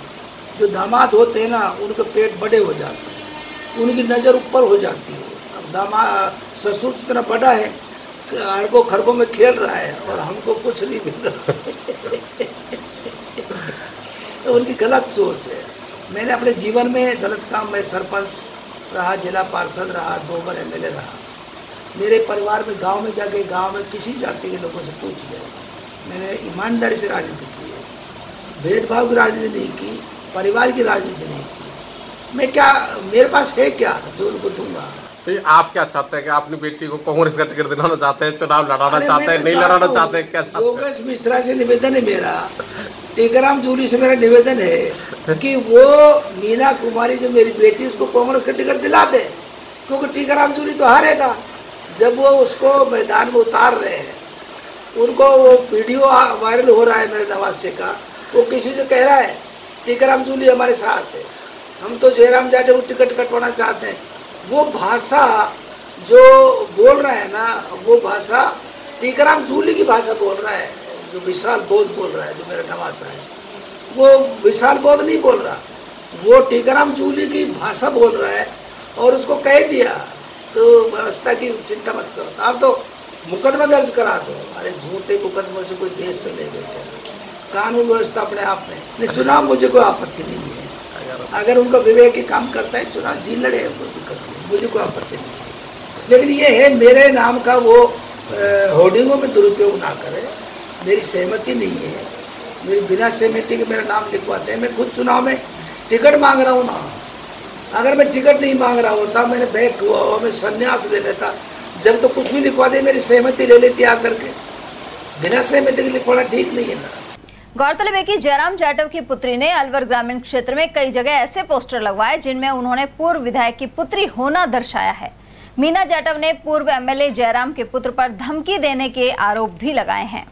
जो दामाद होते हैं ना उनके पेट बड़े हो जाते हैं, उनकी नज़र ऊपर हो जाती है। अब दामाद ससुर इतना बड़ा है, अरबों खरबों में खेल रहा है और हमको कुछ नहीं मिल रहा तो उनकी गलत सोच है। मैंने अपने जीवन में गलत काम, मैं सरपंच रहा, जिला पार्षद रहा, 2 बार MLA रहा। मेरे परिवार में गांव में जाके, गांव में किसी जाति के लोगों से पूछ गए, मैंने ईमानदारी से राजनीति की है, भेदभाव की राजनीति नहीं की, परिवार की राजनीति नहीं की। मैं क्या, मेरे पास है क्या जो उनको दूंगा? तो आप क्या चाहते हैं कि अपनी बेटी को कांग्रेस का टिकट दिलाना चाहते हैं, चुनाव लड़ाना चाहते हैं, नहीं लड़ाना चाहते हैं, क्या चाहते हैं? योगेश मिश्रा से निवेदन है मेरा, टीकाराम जूली से मेरा निवेदन है कि वो मीना कुमारी जो मेरी बेटी उसको कांग्रेस का टिकट दिला दे, क्योंकि टीकाराम जूली तो हारेगा। जब वो उसको मैदान में उतार रहे हैं, उनको वो वीडियो वायरल हो रहा है मेरे नवासे का, वो किसी से कह रहा है टीकाराम जूली हमारे साथ है, हम तो जयराम जाटे को टिकट कटवाना चाहते हैं। वो भाषा जो बोल रहा है ना, वो भाषा टीकाराम जूली की भाषा बोल रहा है, जो विशाल बोध बोल रहा है, जो मेरा नवासा है, वो विशाल बोध नहीं बोल रहा, वो टीकाराम जूली की भाषा बोल रहा है। और उसको कह दिया तो व्यवस्था की चिंता मत करो, आप तो मुकदमा दर्ज करा दो। अरे झूठे मुकदमों से कोई देश चले गए? कानून व्यवस्था अपने आप में, चुनाव मुझे कोई आपत्ति नहीं है, अगर उनका विवेक की काम करता है चुनाव जी लड़े, कोई दिक्कत नहीं, मुझे कोई आपत्ति नहीं। लेकिन ये है मेरे नाम का वो होर्डिंगों में दुरुपयोग ना करे, मेरी सहमति नहीं है, मेरी बिना सहमति के मेरा नाम लिखवाते हैं। मैं खुद चुनाव में टिकट मांग रहा हूँ ना, अगर मैं टिकट नहीं मांग रहा होता, मैंने बैक हुआ और मैं संन्यास ले लेता, जब तो कुछ भी लिखवा दे मेरी सहमति ले लेती आकर के, बिना सहमति के लिखवाना ठीक नहीं है ना। गौरतलब है कि जयराम जाटव की पुत्री ने अलवर ग्रामीण क्षेत्र में कई जगह ऐसे पोस्टर लगवाए जिनमें उन्होंने पूर्व विधायक की पुत्री होना दर्शाया है। मीना जाटव ने पूर्व एमएलए जयराम के पुत्र पर धमकी देने के आरोप भी लगाए हैं।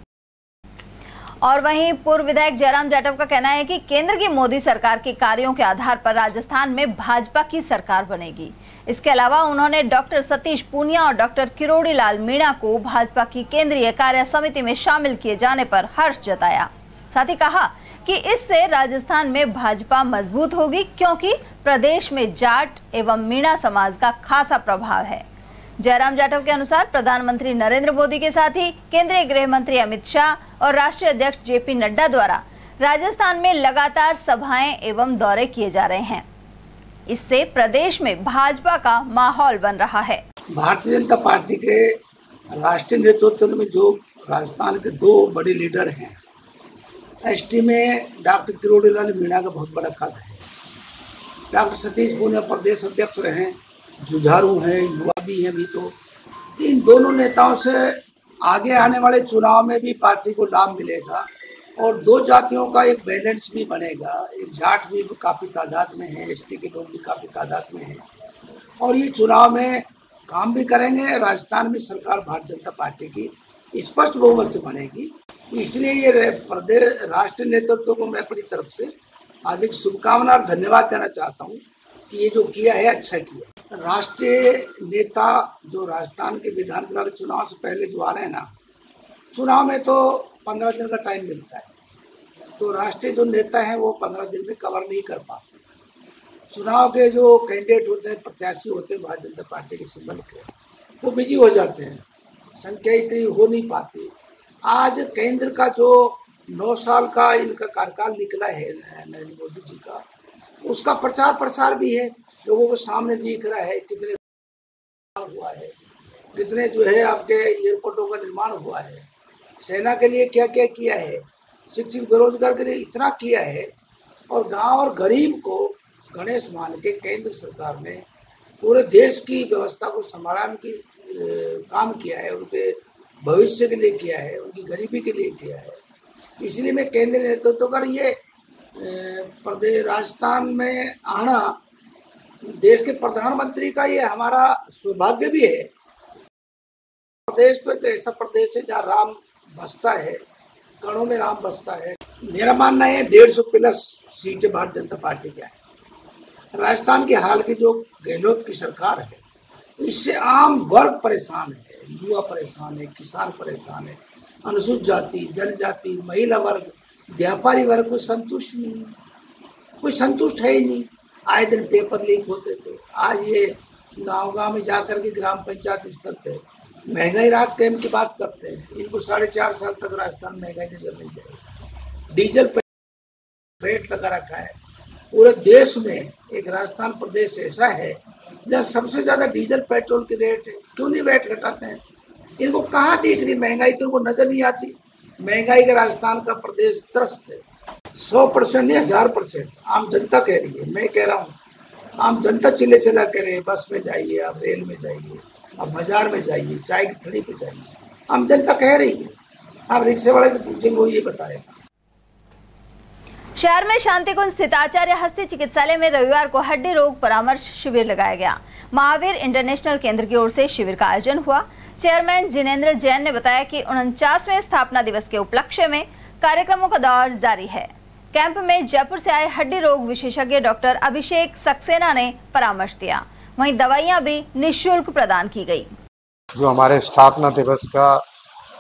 और वहीं पूर्व विधायक जयराम जाटव का कहना है कि केंद्र की मोदी सरकार के कार्यों के आधार पर राजस्थान में भाजपा की सरकार बनेगी। इसके अलावा उन्होंने डॉक्टर सतीश पूनिया और डॉक्टर किरोड़ी लाल मीणा को भाजपा की केंद्रीय कार्य समिति में शामिल किए जाने पर हर्ष जताया। साथ ही कहा कि इससे राजस्थान में भाजपा मजबूत होगी, क्योंकि प्रदेश में जाट एवं मीणा समाज का खासा प्रभाव है। जयराम जाटव के अनुसार प्रधानमंत्री नरेंद्र मोदी के साथ ही केंद्रीय गृह मंत्री अमित शाह और राष्ट्रीय अध्यक्ष जेपी नड्डा द्वारा राजस्थान में लगातार सभाएं एवं दौरे किए जा रहे हैं। इससे प्रदेश में भाजपा का माहौल बन रहा है। भारतीय जनता पार्टी के राष्ट्रीय नेतृत्व में जो राजस्थान के दो बड़े लीडर हैं, एसटी में डॉक्टर किरोड़ी लाल मीणा का बहुत बड़ा कद है, डॉक्टर सतीश पूनिया प्रदेश अध्यक्ष रहे, जुझारू हैं, युवा भी हैं। भी तो इन दोनों नेताओं से आगे आने वाले चुनाव में भी पार्टी को लाभ मिलेगा और दो जातियों का एक बैलेंस भी बनेगा। एक जाट भी काफी तादाद में है, एसटी के लोग भी काफी तादाद में हैं और ये चुनाव में काम भी करेंगे। राजस्थान में सरकार भारतीय जनता पार्टी की स्पष्ट बहुमत से बनेगी। इसलिए ये प्रदेश राष्ट्रीय नेतृत्व को मैं अपनी तरफ से अधिक शुभकामना और धन्यवाद देना चाहता हूँ कि ये जो किया है अच्छा किया। राष्ट्रीय नेता जो राजस्थान के विधानसभा के चुनाव से पहले जो आ रहे हैं ना, चुनाव में तो 15 दिन का टाइम मिलता है, तो राष्ट्रीय जो नेता हैं वो 15 दिन में कवर नहीं कर पाते। चुनाव के जो कैंडिडेट होते हैं, प्रत्याशी होते हैं भारतीय जनता पार्टी के सिंबल के, वो बिजी हो जाते हैं, संख्या इतनी हो नहीं पाती। आज केंद्र का जो 9 साल का इनका कार्यकाल निकला है नरेंद्र मोदी जी का, उसका प्रचार प्रसार भी है, लोगों को सामने दिख रहा है कितने हुआ है, कितने जो है आपके एयरपोर्टों का निर्माण हुआ है, सेना के लिए क्या क्या किया है, शिक्षित बेरोजगार के लिए इतना किया है और गांव और गरीब को गणेश मान के केंद्र सरकार ने पूरे देश की व्यवस्था को संभालने की काम किया है, उनके भविष्य के लिए किया है, उनकी गरीबी के लिए किया है। इसलिए मैं केंद्रीय नेतृत्व का ये प्रदेश राजस्थान में आना देश के प्रधानमंत्री का ये हमारा सौभाग्य भी है। प्रदेश तो एक ऐसा प्रदेश है जहाँ राम बसता है, कणों में राम बसता है। मेरा मानना है 150 प्लस सीटें भारतीय जनता पार्टी की है। राजस्थान की हाल की जो गहलोत की सरकार है, इससे आम वर्ग परेशान है, युवा परेशान है, किसान परेशान है, अनुसूचित जाति, जनजाति, महिला वर्ग, व्यापारी वर्ग को संतुष्ट नहीं, कोई संतुष्ट है ही नहीं। आए दिन पेपर लीक होते थे, आज ये गांव-गांव में जाकर के ग्राम पंचायत स्तर पे महंगाई राहत कैंप की बात करते हैं। इनको 4.5 साल तक राजस्थान महंगाई नजर नहीं जाएगी। डीजल रेट लगा रखा है पूरे देश में। एक राजस्थान प्रदेश ऐसा है जहाँ सबसे ज्यादा डीजल पेट्रोल की रेट है, क्यों नहीं रेट घटाते हैं? इनको कहाँ दिख रही महंगाई, तो इनको नजर नहीं आती। महंगाई का राजस्थान का प्रदेश त्रस्त है। 100% नहीं 1000% आम जनता कह रही है, मैं कह रहा हूँ आम जनता चिल्ले चला करे, बस में जाइए, आप रेल में जाइए, आप बाजार में जाइए, चाय की ठेली पे जाइए, आम जनता कह रही है। आप रिक्शे वाले से पूछेंगे, वो ये बताएगा। शहर में शांतिकुंज स्थित आचार्य हस्ती चिकित्सालय में रविवार को हड्डी रोग परामर्श शिविर लगाया गया। महावीर इंटरनेशनल केंद्र की ओर से शिविर का आयोजन हुआ। चेयरमैन जिनेंद्र जैन ने बताया कि 49वें स्थापना दिवस के उपलक्ष्य में कार्यक्रमों का दौर जारी है। कैंप में जयपुर से आए हड्डी रोग विशेषज्ञ डॉक्टर अभिषेक सक्सेना ने परामर्श दिया। वहीं दवाइयां भी निःशुल्क प्रदान की गई। जो हमारे स्थापना दिवस का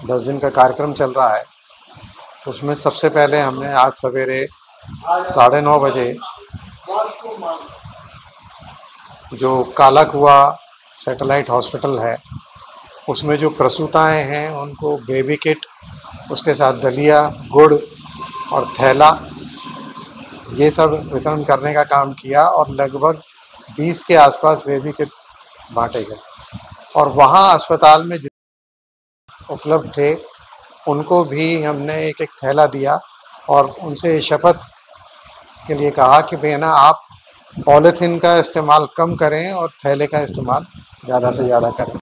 10 दिन का कार्यक्रम चल रहा है, उसमें सबसे पहले हमने आज सवेरे 9:30 बजे जो काला कुआं सैटेलाइट हॉस्पिटल है, उसमें जो प्रसूताएं हैं उनको बेबी किट, उसके साथ दलिया, गुड़ और थैला, ये सब वितरण करने का काम किया और लगभग 20 के आसपास बेबी किट बांटे गए। और वहाँ अस्पताल में जितने उपलब्ध थे उनको भी हमने एक एक थैला दिया और उनसे शपथ के लिए कहा कि भैया ना, आप पॉलीथीन का इस्तेमाल कम करें और थैले का इस्तेमाल ज़्यादा से ज़्यादा करें।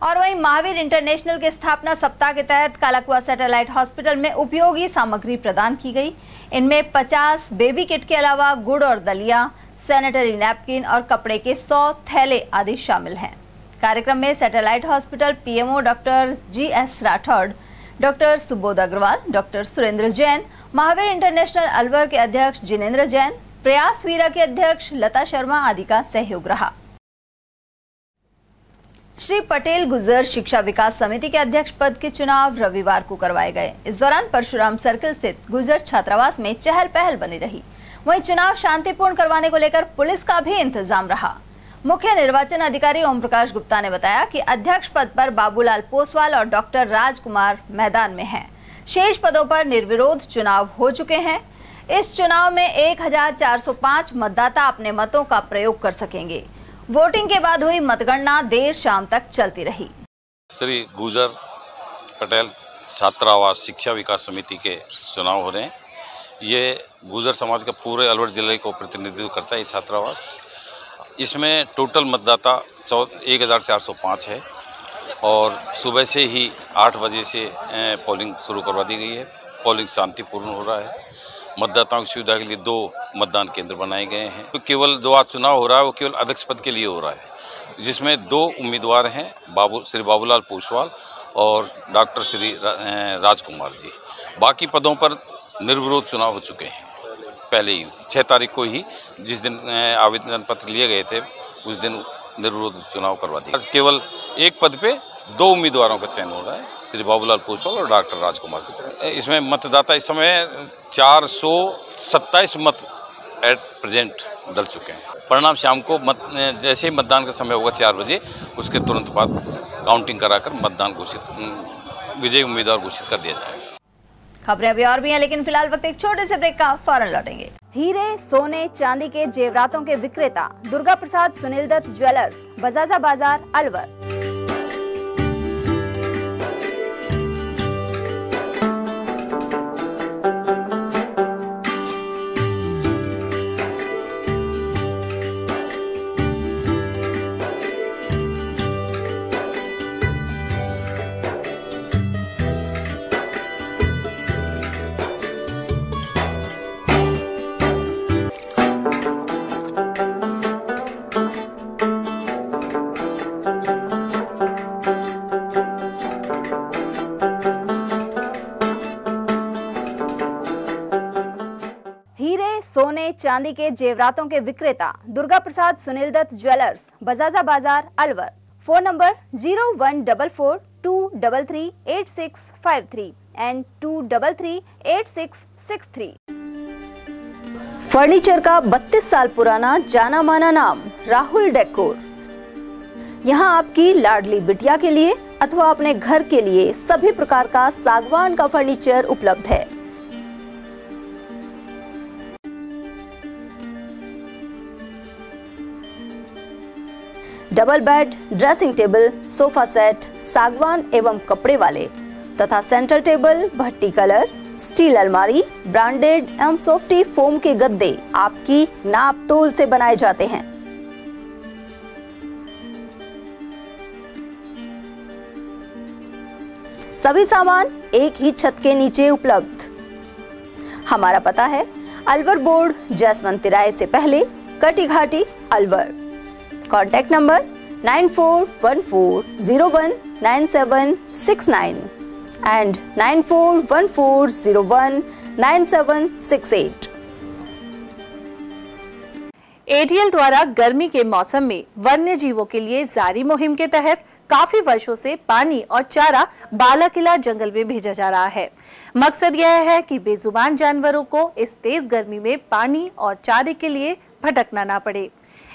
और वहीं महावीर इंटरनेशनल के स्थापना सप्ताह के तहत कालाकुआ सैटेलाइट हॉस्पिटल में उपयोगी सामग्री प्रदान की गई। इनमें 50 बेबी किट के अलावा गुड़ और दलिया, सैनिटरी नैपकिन और कपड़े के 100 थैले आदि शामिल हैं। कार्यक्रम में satellite hospital PMO doctor GS Rathore, doctor Subodh Agarwal, doctor Surendra Jain, Mahavir international Alwar के अध्यक्ष जिनेंद्र जैन, प्रयास वीरा के अध्यक्ष लता शर्मा आदि का सहयोग रहा। श्री पटेल गुजर शिक्षा विकास समिति के अध्यक्ष पद के चुनाव रविवार को करवाए गए। इस दौरान परशुराम सर्किल स्थित गुजर छात्रावास में चहल पहल बनी रही। वहीं चुनाव शांतिपूर्ण करवाने को लेकर पुलिस का भी इंतजाम रहा। मुख्य निर्वाचन अधिकारी ओम प्रकाश गुप्ता ने बताया कि अध्यक्ष पद पर बाबूलाल पोसवाल और डॉक्टर राजकुमार मैदान में हैं। शेष पदों पर निर्विरोध चुनाव हो चुके हैं। इस चुनाव में 1405 मतदाता अपने मतों का प्रयोग कर सकेंगे। वोटिंग के बाद हुई मतगणना देर शाम तक चलती रही। श्री गुजर पटेल छात्रावास शिक्षा विकास समिति के चुनाव हो रहे हैं। ये गुजर समाज का पूरे अलवर जिले को प्रतिनिधित्व करता है ये छात्रावास। इसमें टोटल मतदाता 1405 है और सुबह से ही 8 बजे से पोलिंग शुरू करवा दी गई है। पोलिंग शांतिपूर्ण हो रहा है। मतदाताओं की सुविधा के लिए 2 मतदान केंद्र बनाए गए हैं। तो केवल जो आज चुनाव हो रहा है वो केवल अध्यक्ष पद के लिए हो रहा है, जिसमें 2 उम्मीदवार हैं, श्री बाबूलाल पोसवाल और डॉक्टर श्री राजकुमार जी। बाकी पदों पर निर्विरोध चुनाव हो चुके हैं। पहले ही 6 तारीख को ही जिस दिन आवेदन पत्र लिए गए थे उस दिन निर्विरोध चुनाव करवा दिया। केवल एक पद पे 2 उम्मीदवारों का चयन हो रहा है, श्री बाबूलाल पोसवाल और डॉक्टर राजकुमार जी। इसमें मतदाता इस समय 427 मत एट प्रेजेंट डल चुके हैं। परिणाम शाम को जैसे ही मतदान का समय होगा 4 बजे, उसके तुरंत बाद काउंटिंग कराकर मतदान घोषित विजयी उम्मीदवार घोषित कर दिया जाएगा। खबरें अभी और भी हैं, लेकिन फिलहाल वक्त एक छोटे से ब्रेक का, फौरन लौटेंगे। हीरे, सोने, चांदी के जेवरातों के विक्रेता दुर्गा प्रसाद सुनील दत्त ज्वेलर्स, बजाजा बाजार, अलवर। सोने चांदी के जेवरातों के विक्रेता दुर्गा प्रसाद सुनील दत्त ज्वेलर्स, बजाजा बाजार, Alwar. Phone number 0144233863 and 2338663। Furniture का 32 साल पुराना जाना माना नाम राहुल डेकोर। यहाँ आपकी लाडली बिटिया के लिए अथवा अपने घर के लिए सभी प्रकार का सागवान का फर्नीचर उपलब्ध है। Double bed, dressing table, sofa set, सागवान एवं कपड़े वाले तथा सेंटर टेबल, भट्टी कलर, स्टील अलमारी, ब्रांडेड एवं सॉफ्टी फोम के गद्दे आपकी नाप तोल से बनाए जाते हैं। सभी सामान एक ही छत के नीचे उपलब्ध। हमारा पता है अलवर बोर्ड, जसवंत तिराहे से पहले, Kati Ghati, Alwar. Contact number 9414019769 and 9414019768। ATL द्वारा गर्मी के मौसम में वन्य जीवों के लिए जारी मुहिम के तहत काफी वर्षों से पानी और चारा बालाकिला जंगल में भेजा जा रहा है। मकसद यह है कि बेजुबान जानवरों को इस तेज गर्मी में पानी और चारे के लिए भटकना ना पड़े।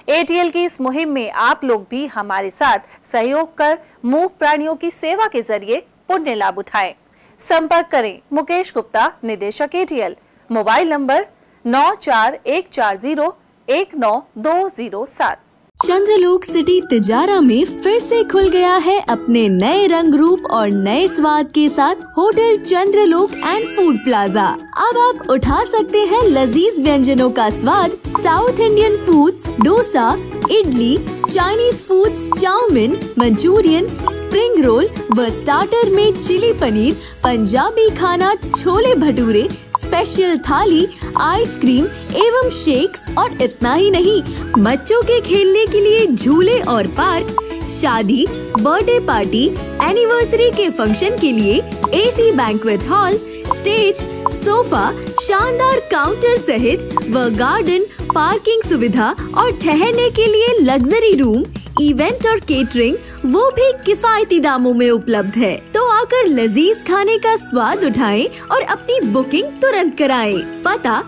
एटीएल की इस मुहिम में आप लोग भी हमारे साथ सहयोग कर मूक प्राणियों की सेवा के जरिए पुण्य लाभ उठाएं। संपर्क करें मुकेश गुप्ता, निदेशक एटीएल, मोबाइल नंबर 9414019207। चंद्रलोक सिटी तिजारा में फिर से खुल गया है अपने नए रंग रूप और नए स्वाद के साथ hotel Chandralok and food plaza. अब आप उठा सकते हैं लजीज व्यंजनों का स्वाद। South Indian foods, dosa, idli, Chinese foods, chow mein, Manchurian, spring roll व स्टार्टर में चिली पनीर, पंजाबी खाना, छोले भटूरे, स्पेशल थाली, आइसक्रीम एवं शेक्स और इतना ही नहीं, बच्चों के खेलने के लिए झूले और पार्क, शादी, बर्थडे पार्टी, एनिवर्सरी के फंक्शन के लिए AC banquet hall, stage, sofa, शानदार काउंटर सहित व गार्डन, पार्किंग सुविधा और ठहरने के लिए लग्जरी रूम, इवेंट और केटरिंग वो भी किफायती दामों में उपलब्ध है। तो आकर लजीज खाने का स्वाद उठाएं और अपनी बुकिंग तुरंत कराएं। पता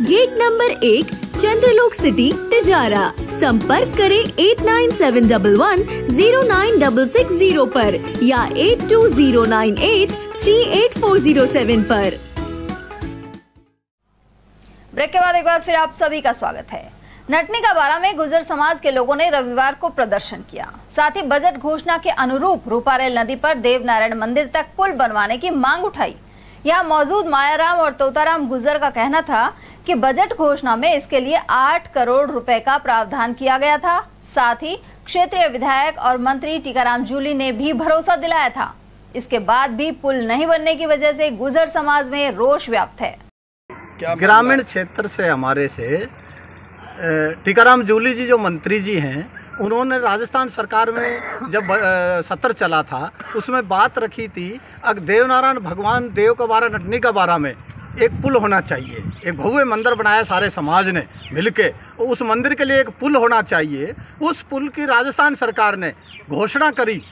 गेट नंबर 1, चंद्रलोक सिटी, तिजारा। संपर्क करें 8971109660 पर या 8209838407 पर। ब्रेक के बाद एक बार फिर आप सभी का स्वागत है। नटनी का बारा में गुर्जर समाज के लोगों ने रविवार को प्रदर्शन किया। साथ ही बजट घोषणा के अनुरूप रूपारेल नदी पर देवनारायण मंदिर तक पुल बनवाने की मांग उठाई। यहाँ मौजूद मायाराम और तोताराम गुर्जर का कहना था कि बजट घोषणा में इसके लिए 8 करोड़ रुपए का प्रावधान किया गया था। साथ ही क्षेत्रीय विधायक और मंत्री टीकाराम जूली ने भी भरोसा दिलाया था। इसके बाद भी पुल नहीं बनने की वजह से गुर्जर समाज में रोष व्याप्त है। ग्रामीण क्षेत्र से हमारे से टीकाराम जूली जी जो मंत्री जी हैं, उन्होंने राजस्थान सरकार में जब सत्र चला था उसमें बात रखी थी अगर देवनारायण भगवान देव का बारा नटनी का बारा में एक पुल होना चाहिए। एक भव्य मंदिर बनाया सारे समाज ने मिलके, उस मंदिर के लिए एक पुल होना चाहिए। उस पुल की राजस्थान सरकार ने घोषणा करी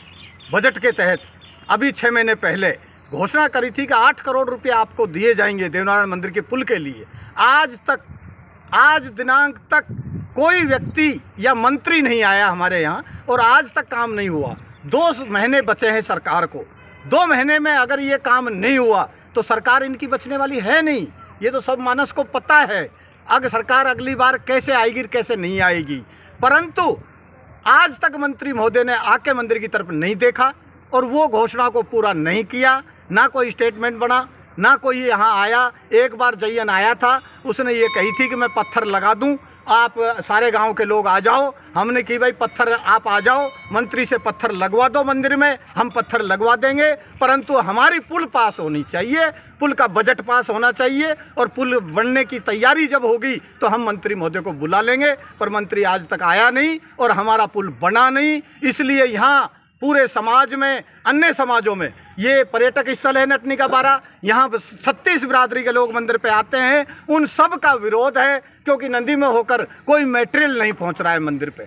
बजट के तहत। अभी 6 महीने पहले घोषणा करी थी कि 8 करोड़ रुपये आपको दिए जाएंगे देवनारायण मंदिर के पुल के लिए। आज दिनांक तक कोई व्यक्ति या मंत्री नहीं आया हमारे यहाँ और आज तक काम नहीं हुआ। 2 महीने बचे हैं सरकार को। 2 महीने में अगर ये काम नहीं हुआ तो सरकार इनकी बचने वाली है नहीं। ये तो सब मानस को पता है। अगर सरकार अगली बार कैसे आएगी कैसे नहीं आएगी, परंतु आज तक मंत्री महोदय ने आके मंदिर की तरफ नहीं देखा और वो घोषणा को पूरा नहीं किया। ना कोई स्टेटमेंट बना, ना कोई यहाँ आया। एक बार जयन आया था, उसने ये कही थी कि मैं पत्थर लगा दूं, आप सारे गांव के लोग आ जाओ। हमने कि भाई पत्थर आप आ जाओ, मंत्री से पत्थर लगवा दो मंदिर में, हम पत्थर लगवा देंगे, परंतु हमारी पुल पास होनी चाहिए, पुल का बजट पास होना चाहिए और पुल बनने की तैयारी जब होगी तो हम मंत्री महोदय को बुला लेंगे। पर मंत्री आज तक आया नहीं और हमारा पुल बना नहीं। इसलिए यहाँ पूरे समाज में, अन्य समाजों में ये पर्यटक स्थल है नटनी का बारा। यहाँ 36 बिरादरी के लोग मंदिर पे आते हैं। उन सब का विरोध है क्योंकि नदी में होकर कोई मटेरियल नहीं पहुँच रहा है मंदिर पे।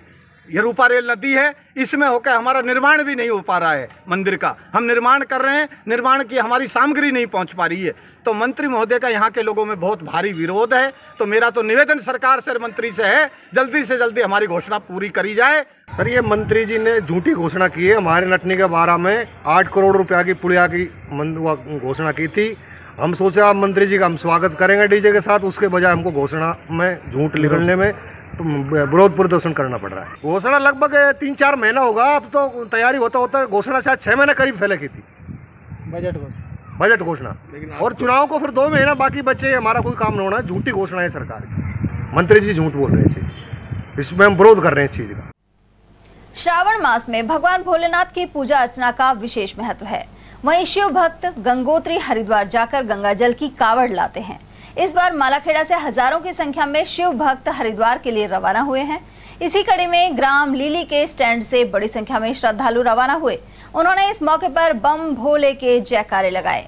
ये रूपारेल नदी है, इसमें होकर हमारा निर्माण भी नहीं हो पा रहा है मंदिर का। हम निर्माण कर रहे हैं, निर्माण की हमारी सामग्री नहीं पहुंच पा रही है। तो मंत्री महोदय का यहाँ के लोगों में बहुत भारी विरोध है। तो मेरा तो निवेदन सरकार से, मंत्री से है, जल्दी से जल्दी हमारी घोषणा पूरी करी जाए। पर ये मंत्री जी ने झूठी घोषणा की है। हमारे नटनी के बारा में 8 करोड़ रुपया की पुलिया की घोषणा की थी। हम सोचे आप मंत्री जी का हम स्वागत करेंगे डीजे के साथ, उसके बजाय हमको घोषणा में झूठ निकलने में विरोध प्रदर्शन करना पड़ रहा है। घोषणा लगभग 3-4 महीना होगा, अब तो तैयारी होता होता घोषणा शायद 6 महीने करीब पहले की थी बजट घोषणा, और चुनाव को फिर 2 महीना बाकी बचे। हमारा कोई काम नहीं होना, झूठी घोषणा है सरकार की। मंत्री जी झूठ बोल रहे हैं, इसमें हम विरोध कर रहे हैं इस चीज का। श्रावण मास में भगवान भोलेनाथ की पूजा अर्चना का विशेष महत्व है। वहीं शिव भक्त गंगोत्री हरिद्वार जाकर गंगा जल की कावड़ लाते हैं। इस बार मालाखेड़ा से हजारों की संख्या में शिव भक्त हरिद्वार के लिए रवाना हुए हैं। इसी कड़ी में ग्राम लीली के स्टैंड से बड़ी संख्या में श्रद्धालु रवाना हुए। उन्होंने इस मौके पर बम भोले के जयकारे लगाए।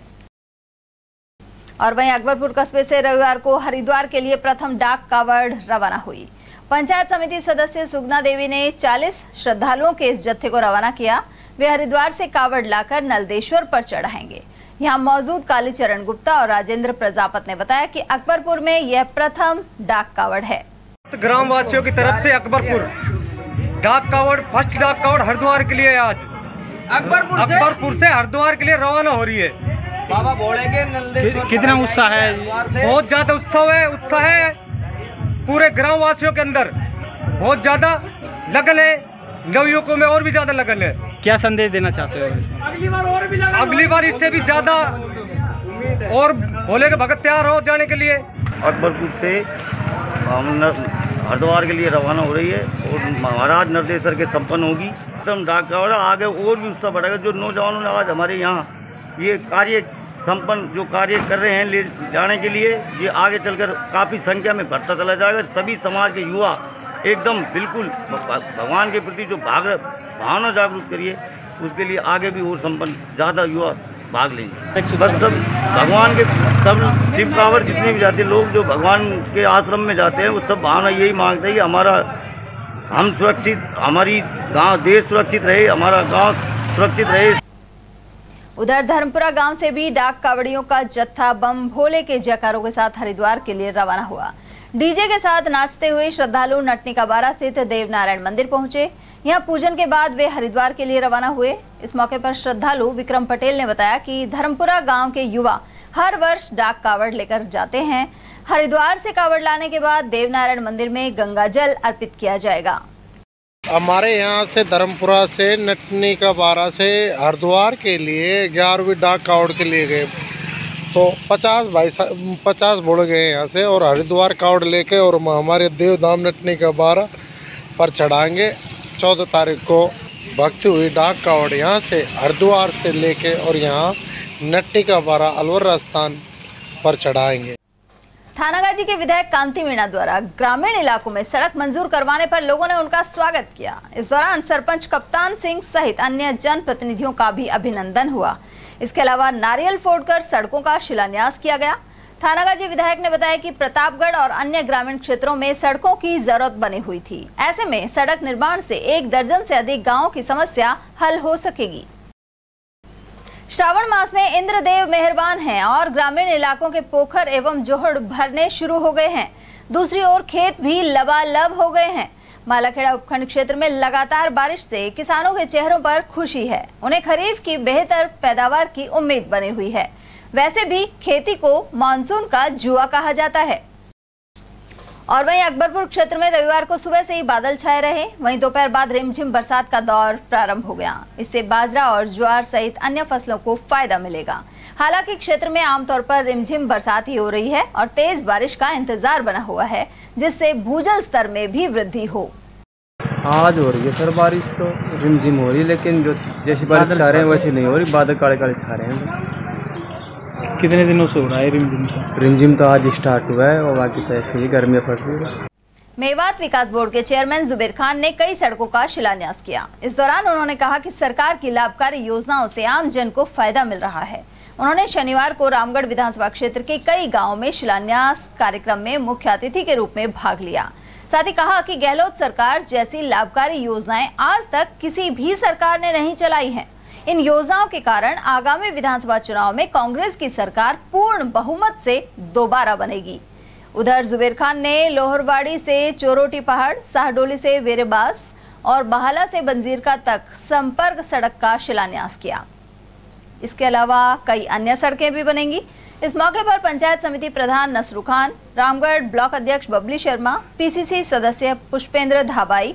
और वहीं अकबरपुर कस्बे से रविवार को हरिद्वार के लिए प्रथम डाक कावड़ रवाना हुई। पंचायत समिति सदस्य सुगना देवी ने 40 श्रद्धालुओं के इस जत्थे को रवाना किया। वे हरिद्वार से कावड़ लाकर नलदेश्वर पर चढ़ाएंगे। यहाँ मौजूद कालीचरण गुप्ता और राजेंद्र प्रजापत ने बताया कि अकबरपुर में यह प्रथम डाक कावड़ है। ग्राम वासियों की तरफ से अकबरपुर डाक कावड़, फर्स्ट डाक कावड़ हरिद्वार के लिए आज अकबरपुर से हरिद्वार के लिए रवाना हो रही है। बाबा भोले के नलदेश्वर कितना उत्साह है? बहुत ज्यादा उत्साह है पूरे ग्राम वासियों के अंदर। बहुत ज्यादा लगन है, नवयुवकों में और भी ज्यादा लगन है। क्या संदेश देना चाहते हो? अगली बार इससे भी ज्यादा और भोले के भगत तैयार हो जाने के लिए। अकबरपुर से हरिद्वार के लिए रवाना हो रही है और महाराज नरदेश्वर के संपन्न होगी। एकदम डाक कावड़ आगे और भी उत्साह बढ़ेगा। जो नौजवानों ने आज हमारे यहाँ ये कार्य संपन्न जो कार्य कर रहे हैं ले जाने के लिए, ये आगे चलकर काफ़ी संख्या में बढ़ता चला जाएगा। सभी समाज के युवा एकदम बिल्कुल भगवान के प्रति जो भावना जागरूक करिए, उसके लिए आगे भी और संपन्न ज़्यादा युवा भाग लेंगे। बस सब भगवान के सब शिव कावड़ जितने भी जाते लोग जो भगवान के आश्रम में जाते हैं, वो सब भावना यही मांगते हैं कि हम सुरक्षित, हमारी गांव देश सुरक्षित रहे, हमारा गांव सुरक्षित रहे। उधर धर्मपुरा गांव से भी डाक कावड़ियों का जत्था बम भोले के जयकारों के साथ हरिद्वार के लिए रवाना हुआ। डीजे के साथ नाचते हुए श्रद्धालु नटनी का बारा स्थित देवनारायण मंदिर पहुंचे। यहां पूजन के बाद वे हरिद्वार के लिए रवाना हुए। इस मौके पर श्रद्धालु विक्रम पटेल ने बताया कि धर्मपुरा गांव के युवा हर वर्ष डाक कावड़ लेकर जाते हैं। हरिद्वार से कावड़ लाने के बाद देवनारायण मंदिर में गंगा जल अर्पित किया जाएगा। हमारे यहाँ से धर्मपुरा से नटनी का बारा से हरिद्वार के लिए 11वीं डाक कावड़ के लिए गए, तो 50 बोल गए यहाँ से और हरिद्वार कावड़ लेके और हमारे देवधाम नटनी का बारा पर चढ़ाएंगे। 14 तारीख को भक्ति हुई डाक कावड़ यहाँ से हरिद्वार से लेके और यहाँ नटनी का बारा अलवर राजस्थान पर चढ़ाएंगे। थानागाजी के विधायक कांति मीणा द्वारा ग्रामीण इलाकों में सड़क मंजूर करवाने पर लोगों ने उनका स्वागत किया। इस दौरान सरपंच कप्तान सिंह सहित अन्य जनप्रतिनिधियों का भी अभिनंदन हुआ। इसके अलावा नारियल फोड़कर सड़कों का शिलान्यास किया गया। थानागाजी विधायक ने बताया कि प्रतापगढ़ और अन्य ग्रामीण क्षेत्रों में सड़कों की जरूरत बनी हुई थी। ऐसे में सड़क निर्माण से 1 दर्जन से अधिक गाँवों की समस्या हल हो सकेगी। श्रावण मास में इंद्रदेव मेहरबान हैं और ग्रामीण इलाकों के पोखर एवं जोहड़ भरने शुरू हो गए हैं। दूसरी ओर खेत भी लबालब हो गए हैं। मालाखेड़ा उपखंड क्षेत्र में लगातार बारिश से किसानों के चेहरों पर खुशी है। उन्हें खरीफ की बेहतर पैदावार की उम्मीद बनी हुई है। वैसे भी खेती को मानसून का जुआ कहा जाता है। और वहीं अकबरपुर क्षेत्र में रविवार को सुबह से ही बादल छाए रहे। वहीं दोपहर बाद रिमझिम बरसात का दौर प्रारंभ हो गया। इससे बाजरा और ज्वार सहित अन्य फसलों को फायदा मिलेगा। हालांकि क्षेत्र में आमतौर पर रिमझिम बरसात ही हो रही है और तेज बारिश का इंतजार बना हुआ है, जिससे भूजल स्तर में भी वृद्धि हो। आज हो रही है सर बारिश, तो रिमझिम हो रही है, लेकिन जो जैसी बारिश चाह रहे हैं वैसी नहीं हो रही। बादल काले काले छा रहे हैं बस। कितने दिनों से हो रहा है रिमझिम? रिमझिम तो आज स्टार्ट हुआ है और बाकी तो ऐसे ही गर्मियाँ पड़ रही है। मेवात विकास बोर्ड के चेयरमैन जुबेर खान ने कई सड़कों का शिलान्यास किया। इस दौरान उन्होंने कहा कि सरकार की लाभकारी योजनाओं से आम जन को फायदा मिल रहा है। उन्होंने शनिवार को रामगढ़ विधानसभा क्षेत्र के कई गाँवों में शिलान्यास कार्यक्रम में मुख्य अतिथि के रूप में भाग लिया। साथ ही कहा कि गहलोत सरकार जैसी लाभकारी योजनाएं आज तक किसी भी सरकार ने नहीं चलाई हैं। इन योजनाओं के कारण आगामी विधानसभा चुनाव में कांग्रेस की सरकार पूर्ण बहुमत से दोबारा बनेगी। उधर जुबेर खान ने लोहरवाड़ी से चोरोटी पहाड़, साहडोली से वेरेबास और बहाला से बंजीरका तक संपर्क सड़क का शिलान्यास किया। इसके अलावा कई अन्य सड़कें भी बनेंगी। इस मौके पर पंचायत समिति प्रधान नसरू खान, रामगढ़ ब्लॉक अध्यक्ष बबली शर्मा, पीसीसी सदस्य पुष्पेंद्र धाबाई,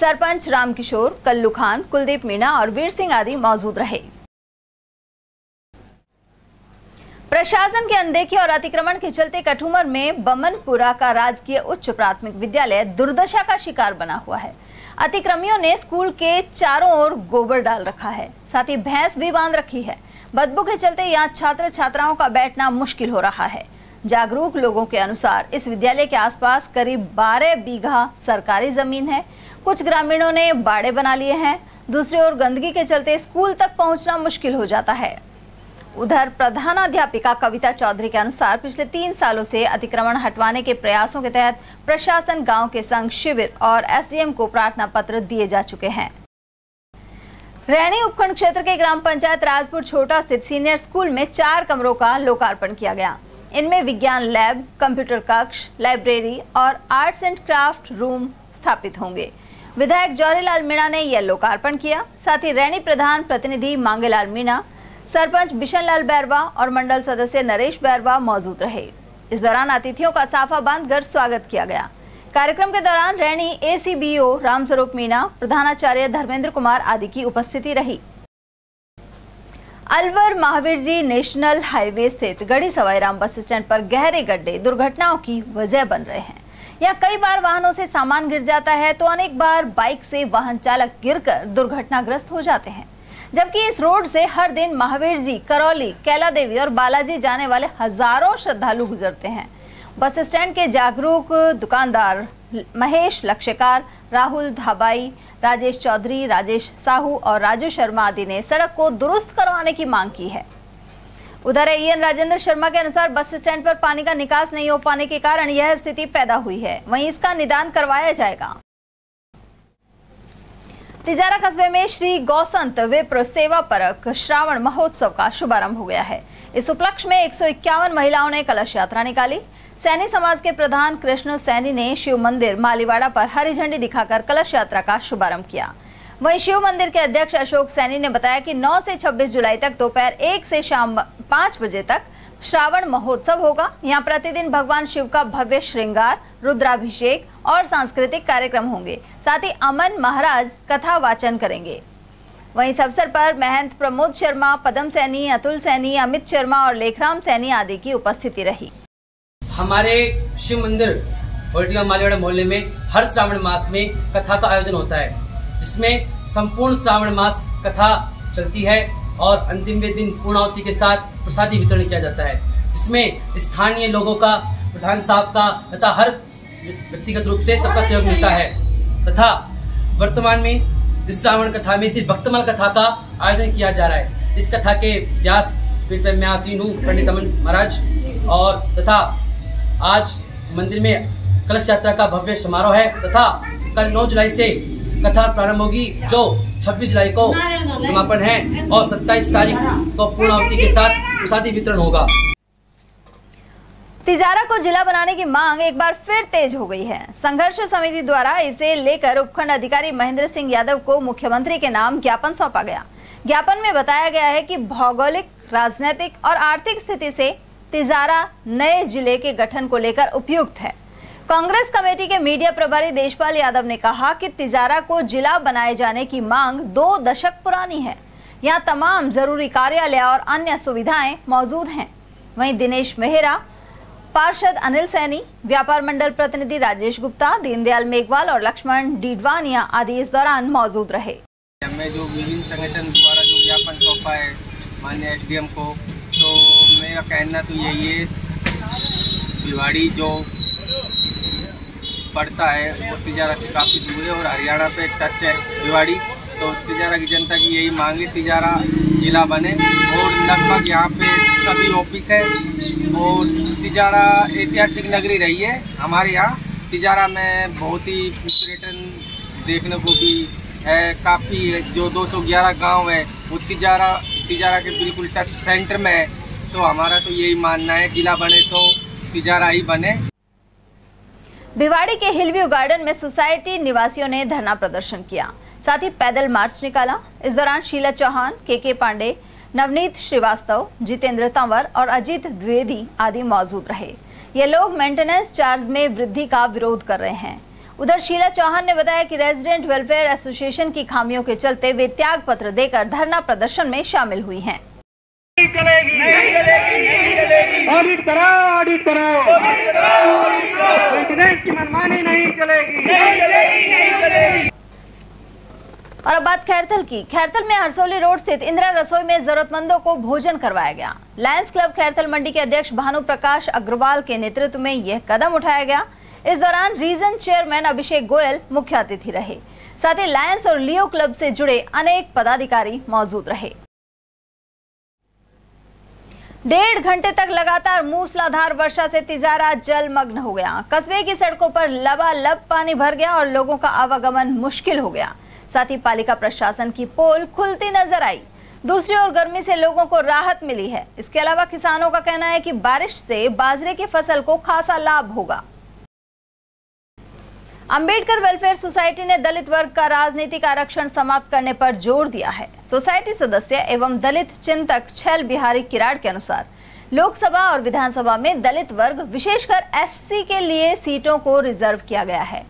सरपंच रामकिशोर, कल्लू खान, कुलदीप मीणा और वीर सिंह आदि मौजूद रहे। प्रशासन की अनदेखी और अतिक्रमण के चलते कठुमर में बमनपुरा का राजकीय उच्च प्राथमिक विद्यालय दुर्दशा का शिकार बना हुआ है। अतिक्रमियों ने स्कूल के चारों ओर गोबर डाल रखा है, साथ ही भैंस भी बांध रखी है। बदबू के चलते यहाँ छात्र छात्राओं का बैठना मुश्किल हो रहा है। जागरूक लोगों के अनुसार इस विद्यालय के आसपास करीब 12 बीघा सरकारी जमीन है। कुछ ग्रामीणों ने बाड़े बना लिए हैं। दूसरी ओर गंदगी के चलते स्कूल तक पहुंचना मुश्किल हो जाता है। उधर प्रधानाध्यापिका कविता चौधरी के अनुसार पिछले 3 सालों से अतिक्रमण हटवाने के प्रयासों के तहत प्रशासन, गांव के संघ, शिविर और एसडीएम को प्रार्थना पत्र दिए जा चुके हैं। रैणी उपखंड क्षेत्र के ग्राम पंचायत राजपुर छोटा स्थित सीनियर स्कूल में 4 कमरों का लोकार्पण किया गया। इनमें विज्ञान लैब, कंप्यूटर कक्ष, लाइब्रेरी और आर्ट्स एंड क्राफ्ट रूम स्थापित होंगे। विधायक जौहरीलाल मीणा ने यह लोकार्पण किया। साथ ही रैणी प्रधान प्रतिनिधि मांगेलाल मीणा, सरपंच बिशनलाल बैरवा और मंडल सदस्य नरेश बैरवा मौजूद रहे। इस दौरान अतिथियों का साफा बांधकर स्वागत किया गया। कार्यक्रम के दौरान रैणी एसीबीओ रामस्वरूप मीणा, प्रधानाचार्य धर्मेंद्र कुमार आदि की उपस्थिति रही। अलवर महावीर जी नेशनल हाईवे स्थित गढ़ी सवाईराम बस स्टैंड पर गहरे गड्ढे दुर्घटनाओं की वजह बन रहे हैं। यहाँ कई बार वाहनों से सामान गिर जाता है तो अनेक बार बाइक से वाहन चालक गिरकर दुर्घटनाग्रस्त हो जाते हैं। जबकि इस रोड से हर दिन महावीर जी, करौली, कैला देवी और बालाजी जाने वाले हजारों श्रद्धालु गुजरते हैं। बस स्टैंड के जागरूक दुकानदार महेश लक्ष्यकार, राहुल धाबाई, राजेश चौधरी, राजेश साहू और राजू शर्मा आदि ने सड़क को दुरुस्त करवाने की मांग की है। उधर एएन राजेंद्र शर्मा के अनुसार बस स्टैंड पर पानी का निकास नहीं हो पाने के कारण यह स्थिति पैदा हुई है। वहीं इसका निदान करवाया जाएगा। तिजारा कस्बे में श्री गौसंत विप्र सेवा परक श्रावण महोत्सव का शुभारंभ हो गया है। इस उपलक्ष्य में 151 महिलाओं ने कलश यात्रा निकाली। सैनी समाज के प्रधान कृष्ण सैनी ने शिव मंदिर मालीवाड़ा पर हरी झंडी दिखाकर कलश यात्रा का शुभारंभ किया। वहीं शिव मंदिर के अध्यक्ष अशोक सैनी ने बताया कि 9 से 26 जुलाई तक दोपहर 1 से शाम 5 बजे तक श्रावण महोत्सव होगा। यहाँ प्रतिदिन भगवान शिव का भव्य श्रृंगार, रुद्राभिषेक और सांस्कृतिक कार्यक्रम होंगे। साथ ही अमन महाराज कथा वाचन करेंगे। वहीं इस अवसर पर महंत प्रमोद शर्मा, पदम सैनी, अतुल सैनी, अमित शर्मा और लेखराम सैनी आदि की उपस्थिति रही। हमारे शिव मंदिर होल्टिया मालीवाड़ा मोहल्ले में हर श्रावण मास में कथा का आयोजन होता है, जिसमें संपूर्ण श्रावण मास कथा चलती है और अंतिम दिन पूर्णाहुति के साथ प्रसादी वितरण किया जाता है, जिसमें स्थानीय लोगों का, प्रधान साहब का तथा हर व्यक्तिगत रूप से सबका सहयोग मिलता है। तथा वर्तमान में इस श्रावण कथा में सिर्फ भक्तमाल कथा का आयोजन किया जा रहा है। इस कथा के व्यास पीठ पर मैं आसीन हूँ पंडित अमन महाराज, और तथा आज मंदिर में कलश यात्रा का भव्य समारोह है तथा कल 9 जुलाई से कथा प्रारंभ होगी, जो 26 जुलाई को समापन है और 27 तारीख को पूर्णाहुति के साथ प्रसादी वितरण होगा। तिजारा को जिला बनाने की मांग एक बार फिर तेज हो गई है। संघर्ष समिति द्वारा इसे लेकर उपखंड अधिकारी महेंद्र सिंह यादव को मुख्यमंत्री के नाम ज्ञापन सौंपा गया। ज्ञापन में बताया गया है कि भौगोलिक, राजनीतिक और आर्थिक स्थिति से तिजारा नए जिले के गठन को लेकर उपयुक्त है। कांग्रेस कमेटी के मीडिया प्रभारी देशपाल यादव ने कहा कि तिजारा को जिला बनाए जाने की मांग 2 दशक पुरानी है। यहाँ तमाम जरूरी कार्यालय और अन्य सुविधाएं मौजूद हैं। वहीं दिनेश मेहरा, पार्षद अनिल सैनी, व्यापार मंडल प्रतिनिधि राजेश गुप्ता, दीनदयाल मेघवाल और लक्ष्मण डीडवानिया आदि इस दौरान मौजूद रहे। हमें जो विभिन्न संगठन द्वारा जो ज्ञापन सौंपा है माननीय एसडीएम को, तो मेरा कहना तो यही है, भिवाड़ी जो पड़ता है वो तिजारा से काफ़ी दूर है और हरियाणा पे टच है भिवाड़ी, तो तिजारा की जनता की यही मांग है तिजारा जिला बने और लगभग यहाँ पे सभी ऑफिस है और तिजारा ऐतिहासिक नगरी रही है। हमारे यहाँ तिजारा में बहुत ही पर्यटन देखने को भी है, काफ़ी है। जो 211 गांव है वो तिजारा के बिल्कुल टच सेंटर में है, तो हमारा तो यही मानना है जिला बने तो तिजारा ही बने। भिवाड़ी के हिलव्यू गार्डन में सोसाइटी निवासियों ने धरना प्रदर्शन किया, साथ ही पैदल मार्च निकाला। इस दौरान शीला चौहान, के पांडे, नवनीत श्रीवास्तव, जितेंद्र तंवर और अजीत द्विवेदी आदि मौजूद रहे। ये लोग मेंटेनेंस चार्ज में वृद्धि का विरोध कर रहे हैं। उधर शीला चौहान ने बताया कि रेजिडेंट वेलफेयर एसोसिएशन की खामियों के चलते वे त्याग पत्र देकर धरना प्रदर्शन में शामिल हुई हैं। नहीं चलेगी, नहीं चलेगी, नहीं चलेगी। ऑडिट कराओ, ऑडिट कराओ। मेंटेनेंस की मनमानी नहीं चलेगी, नहीं चलेगी, नहीं चलेगी। और अब बात खैरथल की। खैरथल में हरसौली रोड स्थित इंदिरा रसोई में जरूरतमंदों को भोजन करवाया गया। लायंस क्लब खैरथल मंडी के अध्यक्ष भानु प्रकाश अग्रवाल के नेतृत्व में यह कदम उठाया गया। इस दौरान रीजन चेयरमैन अभिषेक गोयल मुख्य अतिथि रहे। साथ ही लायंस और लियो क्लब से जुड़े अनेक पदाधिकारी मौजूद रहे। 1.5 घंटे तक लगातार मूसलाधार वर्षा से तिजारा जलमग्न हो गया। कस्बे की सड़कों पर लबालब पानी भर गया और लोगों का आवागमन मुश्किल हो गया। साथ ही पालिका प्रशासन की पोल खुलती नजर आई। दूसरी ओर गर्मी से लोगों को राहत मिली है। इसके अलावा किसानों का कहना है कि बारिश से बाजरे की फसल को खासा लाभ होगा। अंबेडकर वेलफेयर सोसाइटी ने दलित वर्ग का राजनीतिक आरक्षण समाप्त करने पर जोर दिया है। सोसाइटी सदस्य एवं दलित चिंतक छैल बिहारी किराड़ के अनुसार लोकसभा और विधानसभा में दलित वर्ग विशेषकर एससी के लिए सीटों को रिजर्व किया गया है,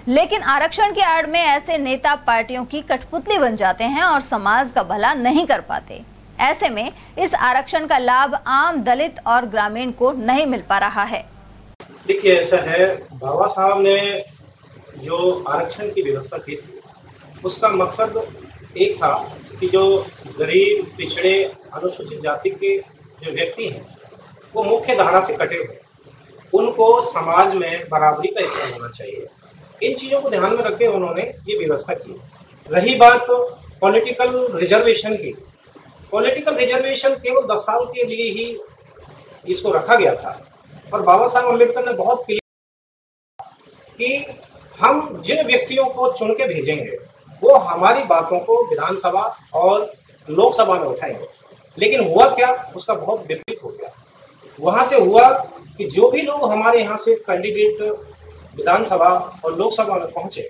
लेकिन आरक्षण की आड़ में ऐसे नेता पार्टियों की कठपुतली बन जाते हैं और समाज का भला नहीं कर पाते। ऐसे में इस आरक्षण का लाभ आम दलित और ग्रामीण को नहीं मिल पा रहा है। देखिए, ऐसा है, बाबा साहब ने जो आरक्षण की व्यवस्था की थी उसका मकसद एक था कि जो गरीब, पिछड़े, अनुसूचित जाति के जो व्यक्ति हैं वो मुख्य धारा से कटे हुए, उनको समाज में बराबरी का स्थान होना चाहिए। इन चीज़ों को ध्यान में रख के उन्होंने ये व्यवस्था की। रही बात पॉलिटिकल रिजर्वेशन की, पॉलिटिकल रिजर्वेशन केवल 10 साल के लिए ही इसको रखा गया था और बाबा साहब अम्बेडकर ने बहुत क्लियर कि हम जिन व्यक्तियों को चुन के भेजेंगे वो हमारी बातों को विधानसभा और लोकसभा में उठाएंगे। लेकिन हुआ क्या, उसका बहुत विपरीत हो गया। वहां से हुआ कि जो भी लोग हमारे यहाँ से कैंडिडेट विधानसभा और लोकसभा में पहुंचे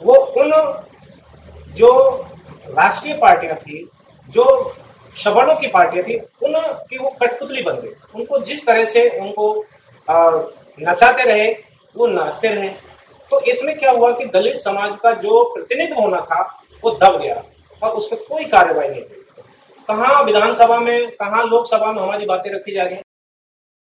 वो उन जो राष्ट्रीय पार्टियां थी, जो सवर्णों की पार्टियां थी, उनकी वो कठपुतली बन गई। उनको जिस तरह से उनको नचाते रहे वो नाचते रहे। तो इसमें क्या हुआ कि दलित समाज का जो प्रतिनिधित्व होना था वो दब गया और उसमें कोई कार्रवाई नहीं हुई। कहाँ विधानसभा में, कहाँ लोकसभा में हमारी बातें रखी जा रही हैं।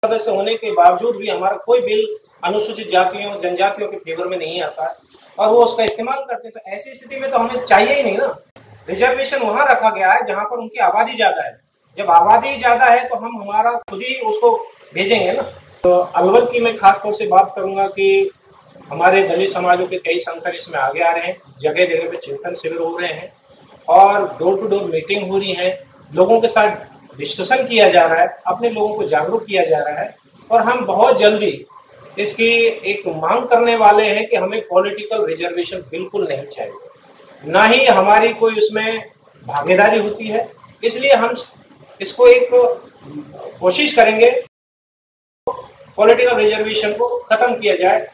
सदस्य होने के बावजूद भी हमारा कोई बिल अनुसूचित जातियों, जनजातियों के फेवर में नहीं आता है और वो उसका इस्तेमाल करते हैं। तो ऐसी स्थिति में तो हमें चाहिए ही नहीं ना। रिजर्वेशन वहां रखा गया है जहां पर उनकी आबादी ज्यादा है। जब आबादी ज्यादा है तो हम हमारा खुद ही उसको भेजेंगे ना। तो अलवर की मैं खास तौर से बात करूंगा कि हमारे दलित समाजों के कई संगठन इसमें आगे आ रहे हैं। जगह जगह पे चिंतन शिविर हो रहे हैं और डोर टू डोर मीटिंग हो रही है। लोगों के साथ डिस्कशन किया जा रहा है, अपने लोगों को जागरूक किया जा रहा है और हम बहुत जल्दी इसकी एक मांग करने वाले हैं कि हमें पॉलिटिकल रिजर्वेशन बिल्कुल नहीं चाहिए, ना ही हमारी कोई उसमें भागीदारी होती है। इसलिए हम इसको एक कोशिश करेंगे पॉलिटिकल रिजर्वेशन को खत्म किया जाए।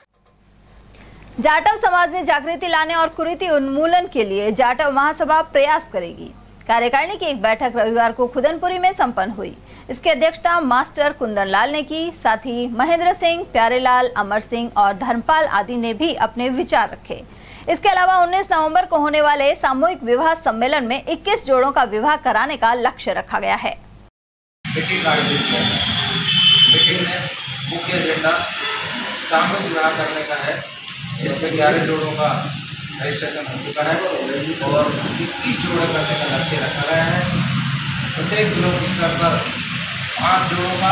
जाटव समाज में जागृति लाने और कुरीति उन्मूलन के लिए जाटव महासभा प्रयास करेगी। कार्यकारिणी की एक बैठक रविवार को खुदनपुरी में संपन्न हुई। इसकी अध्यक्षता मास्टर कुंदन लाल ने की। साथ ही महेंद्र सिंह, प्यारेलाल, अमर सिंह और धर्मपाल आदि ने भी अपने विचार रखे। इसके अलावा 19 नवंबर को होने वाले सामूहिक विवाह सम्मेलन में 21 जोड़ों का विवाह कराने का लक्ष्य रखा गया है। मीटिंग में मुख्य एजेंडा सामूहिक विवाह करने का है। इसमें 11 जोड़ों का रजिस्ट्रेशन हो चुका है और 21 जोड़े करने का लक्ष्य रखा गया है। प्रत्येक ब्लॉक स्तर पर 5 जोड़ों का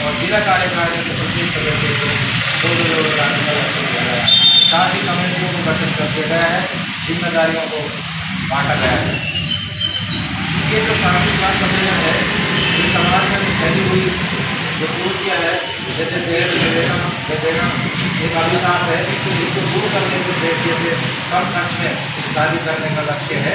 और जिला कार्यकारिणी के प्रत्येक सदस्य को 2 जोड़ों का लक्ष्य दिया गया है। साथ ही कमेटियों को गठित कर दिया गया है, जिम्मेदारियों को बांटा गया है। ये जो सामूहिक विवाह सम्मेलन है ये समाज में फैली हुई जो कुरीतियाँ है, जैसे दहेज देना एक अभिशाप है, इसको दूर करने के उद्देश्य से कम खर्च में शादी करने का लक्ष्य है।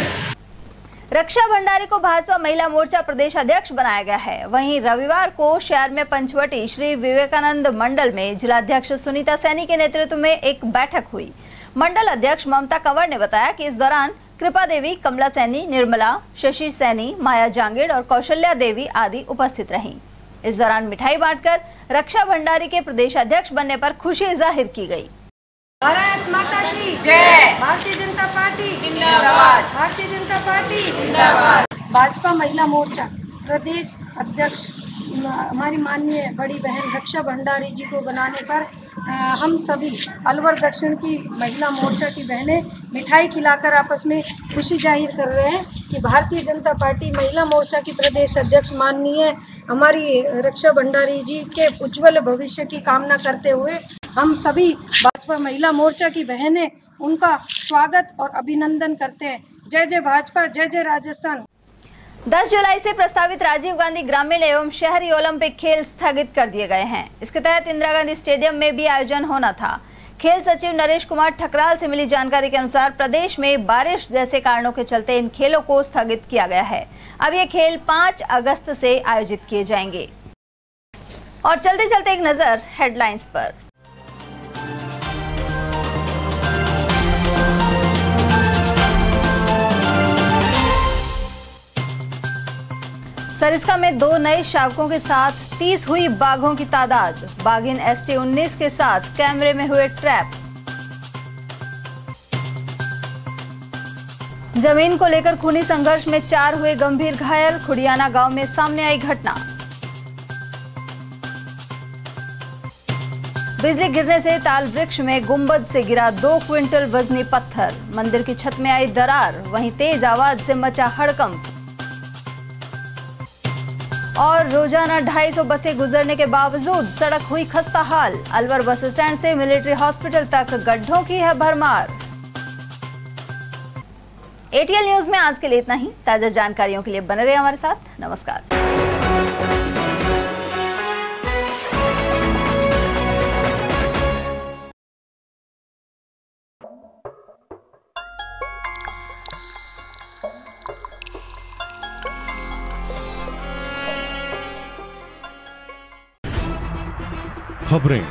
रक्षा भंडारी को भाजपा महिला मोर्चा प्रदेश अध्यक्ष बनाया गया है। वहीं रविवार को शहर में पंचवटी श्री विवेकानंद मंडल में जिलाध्यक्ष सुनीता सैनी के नेतृत्व में एक बैठक हुई। मंडल अध्यक्ष ममता कंवर ने बताया कि इस दौरान कृपा देवी, कमला सैनी, निर्मला, शशि सैनी, माया जांगीड़ और कौशल्या देवी आदि उपस्थित रहीं। इस दौरान मिठाई बांटकर रक्षा भंडारी के प्रदेश अध्यक्ष बनने पर खुशी जाहिर की गई। भारत माता की जय। भारतीय जनता पार्टी जिंदाबाद। भारतीय जनता पार्टी जिंदाबाद। भाजपा महिला मोर्चा प्रदेश अध्यक्ष हमारी माननीय बड़ी बहन रक्षा भंडारी जी को बनाने पर हम सभी अलवर दक्षिण की महिला मोर्चा की बहनें मिठाई खिलाकर आपस में खुशी जाहिर कर रहे हैं कि भारतीय जनता पार्टी महिला मोर्चा की प्रदेश अध्यक्ष माननीय हमारी रक्षा भंडारी जी के उज्जवल भविष्य की कामना करते हुए हम सभी भाजपा महिला मोर्चा की बहनें उनका स्वागत और अभिनंदन करते हैं। जय जय भाजपा, जय जय राजस्थान। 10 जुलाई से प्रस्तावित राजीव गांधी ग्रामीण एवं शहरी ओलंपिक खेल स्थगित कर दिए गए हैं। इसके तहत इंदिरा गांधी स्टेडियम में भी आयोजन होना था। खेल सचिव नरेश कुमार ठकराल से मिली जानकारी के अनुसार प्रदेश में बारिश जैसे कारणों के चलते इन खेलों को स्थगित किया गया है। अब ये खेल 5 अगस्त से आयोजित किए जाएंगे। और चलते चलते एक नजर हेडलाइंस पर। सरिस्का में 2 नए शावकों के साथ 30 हुई बाघों की तादाद। बाघिन ST-19 के साथ कैमरे में हुए ट्रैप। जमीन को लेकर खूनी संघर्ष में 4 हुए गंभीर घायल। खुड़ियाना गांव में सामने आई घटना। बिजली गिरने से ताल वृक्ष में गुंबद से गिरा 2 क्विंटल वजनी पत्थर। मंदिर की छत में आई दरार, वहीं तेज आवाज से मचा हड़कंप। और रोजाना 250 बसें गुजरने के बावजूद सड़क हुई खस्ता हाल। अलवर बस स्टैंड से मिलिट्री हॉस्पिटल तक गड्ढों की है भरमार। ATL न्यूज में आज के लिए इतना ही। ताजा जानकारियों के लिए बने रहिए हमारे साथ। नमस्कार। खबरें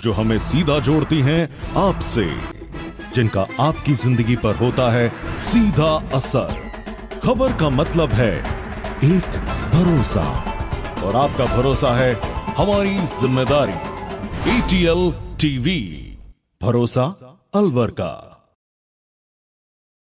जो हमें सीधा जोड़ती हैं आपसे, जिनका आपकी जिंदगी पर होता है सीधा असर। खबर का मतलब है एक भरोसा, और आपका भरोसा है हमारी जिम्मेदारी। ATL TV, भरोसा अलवर का।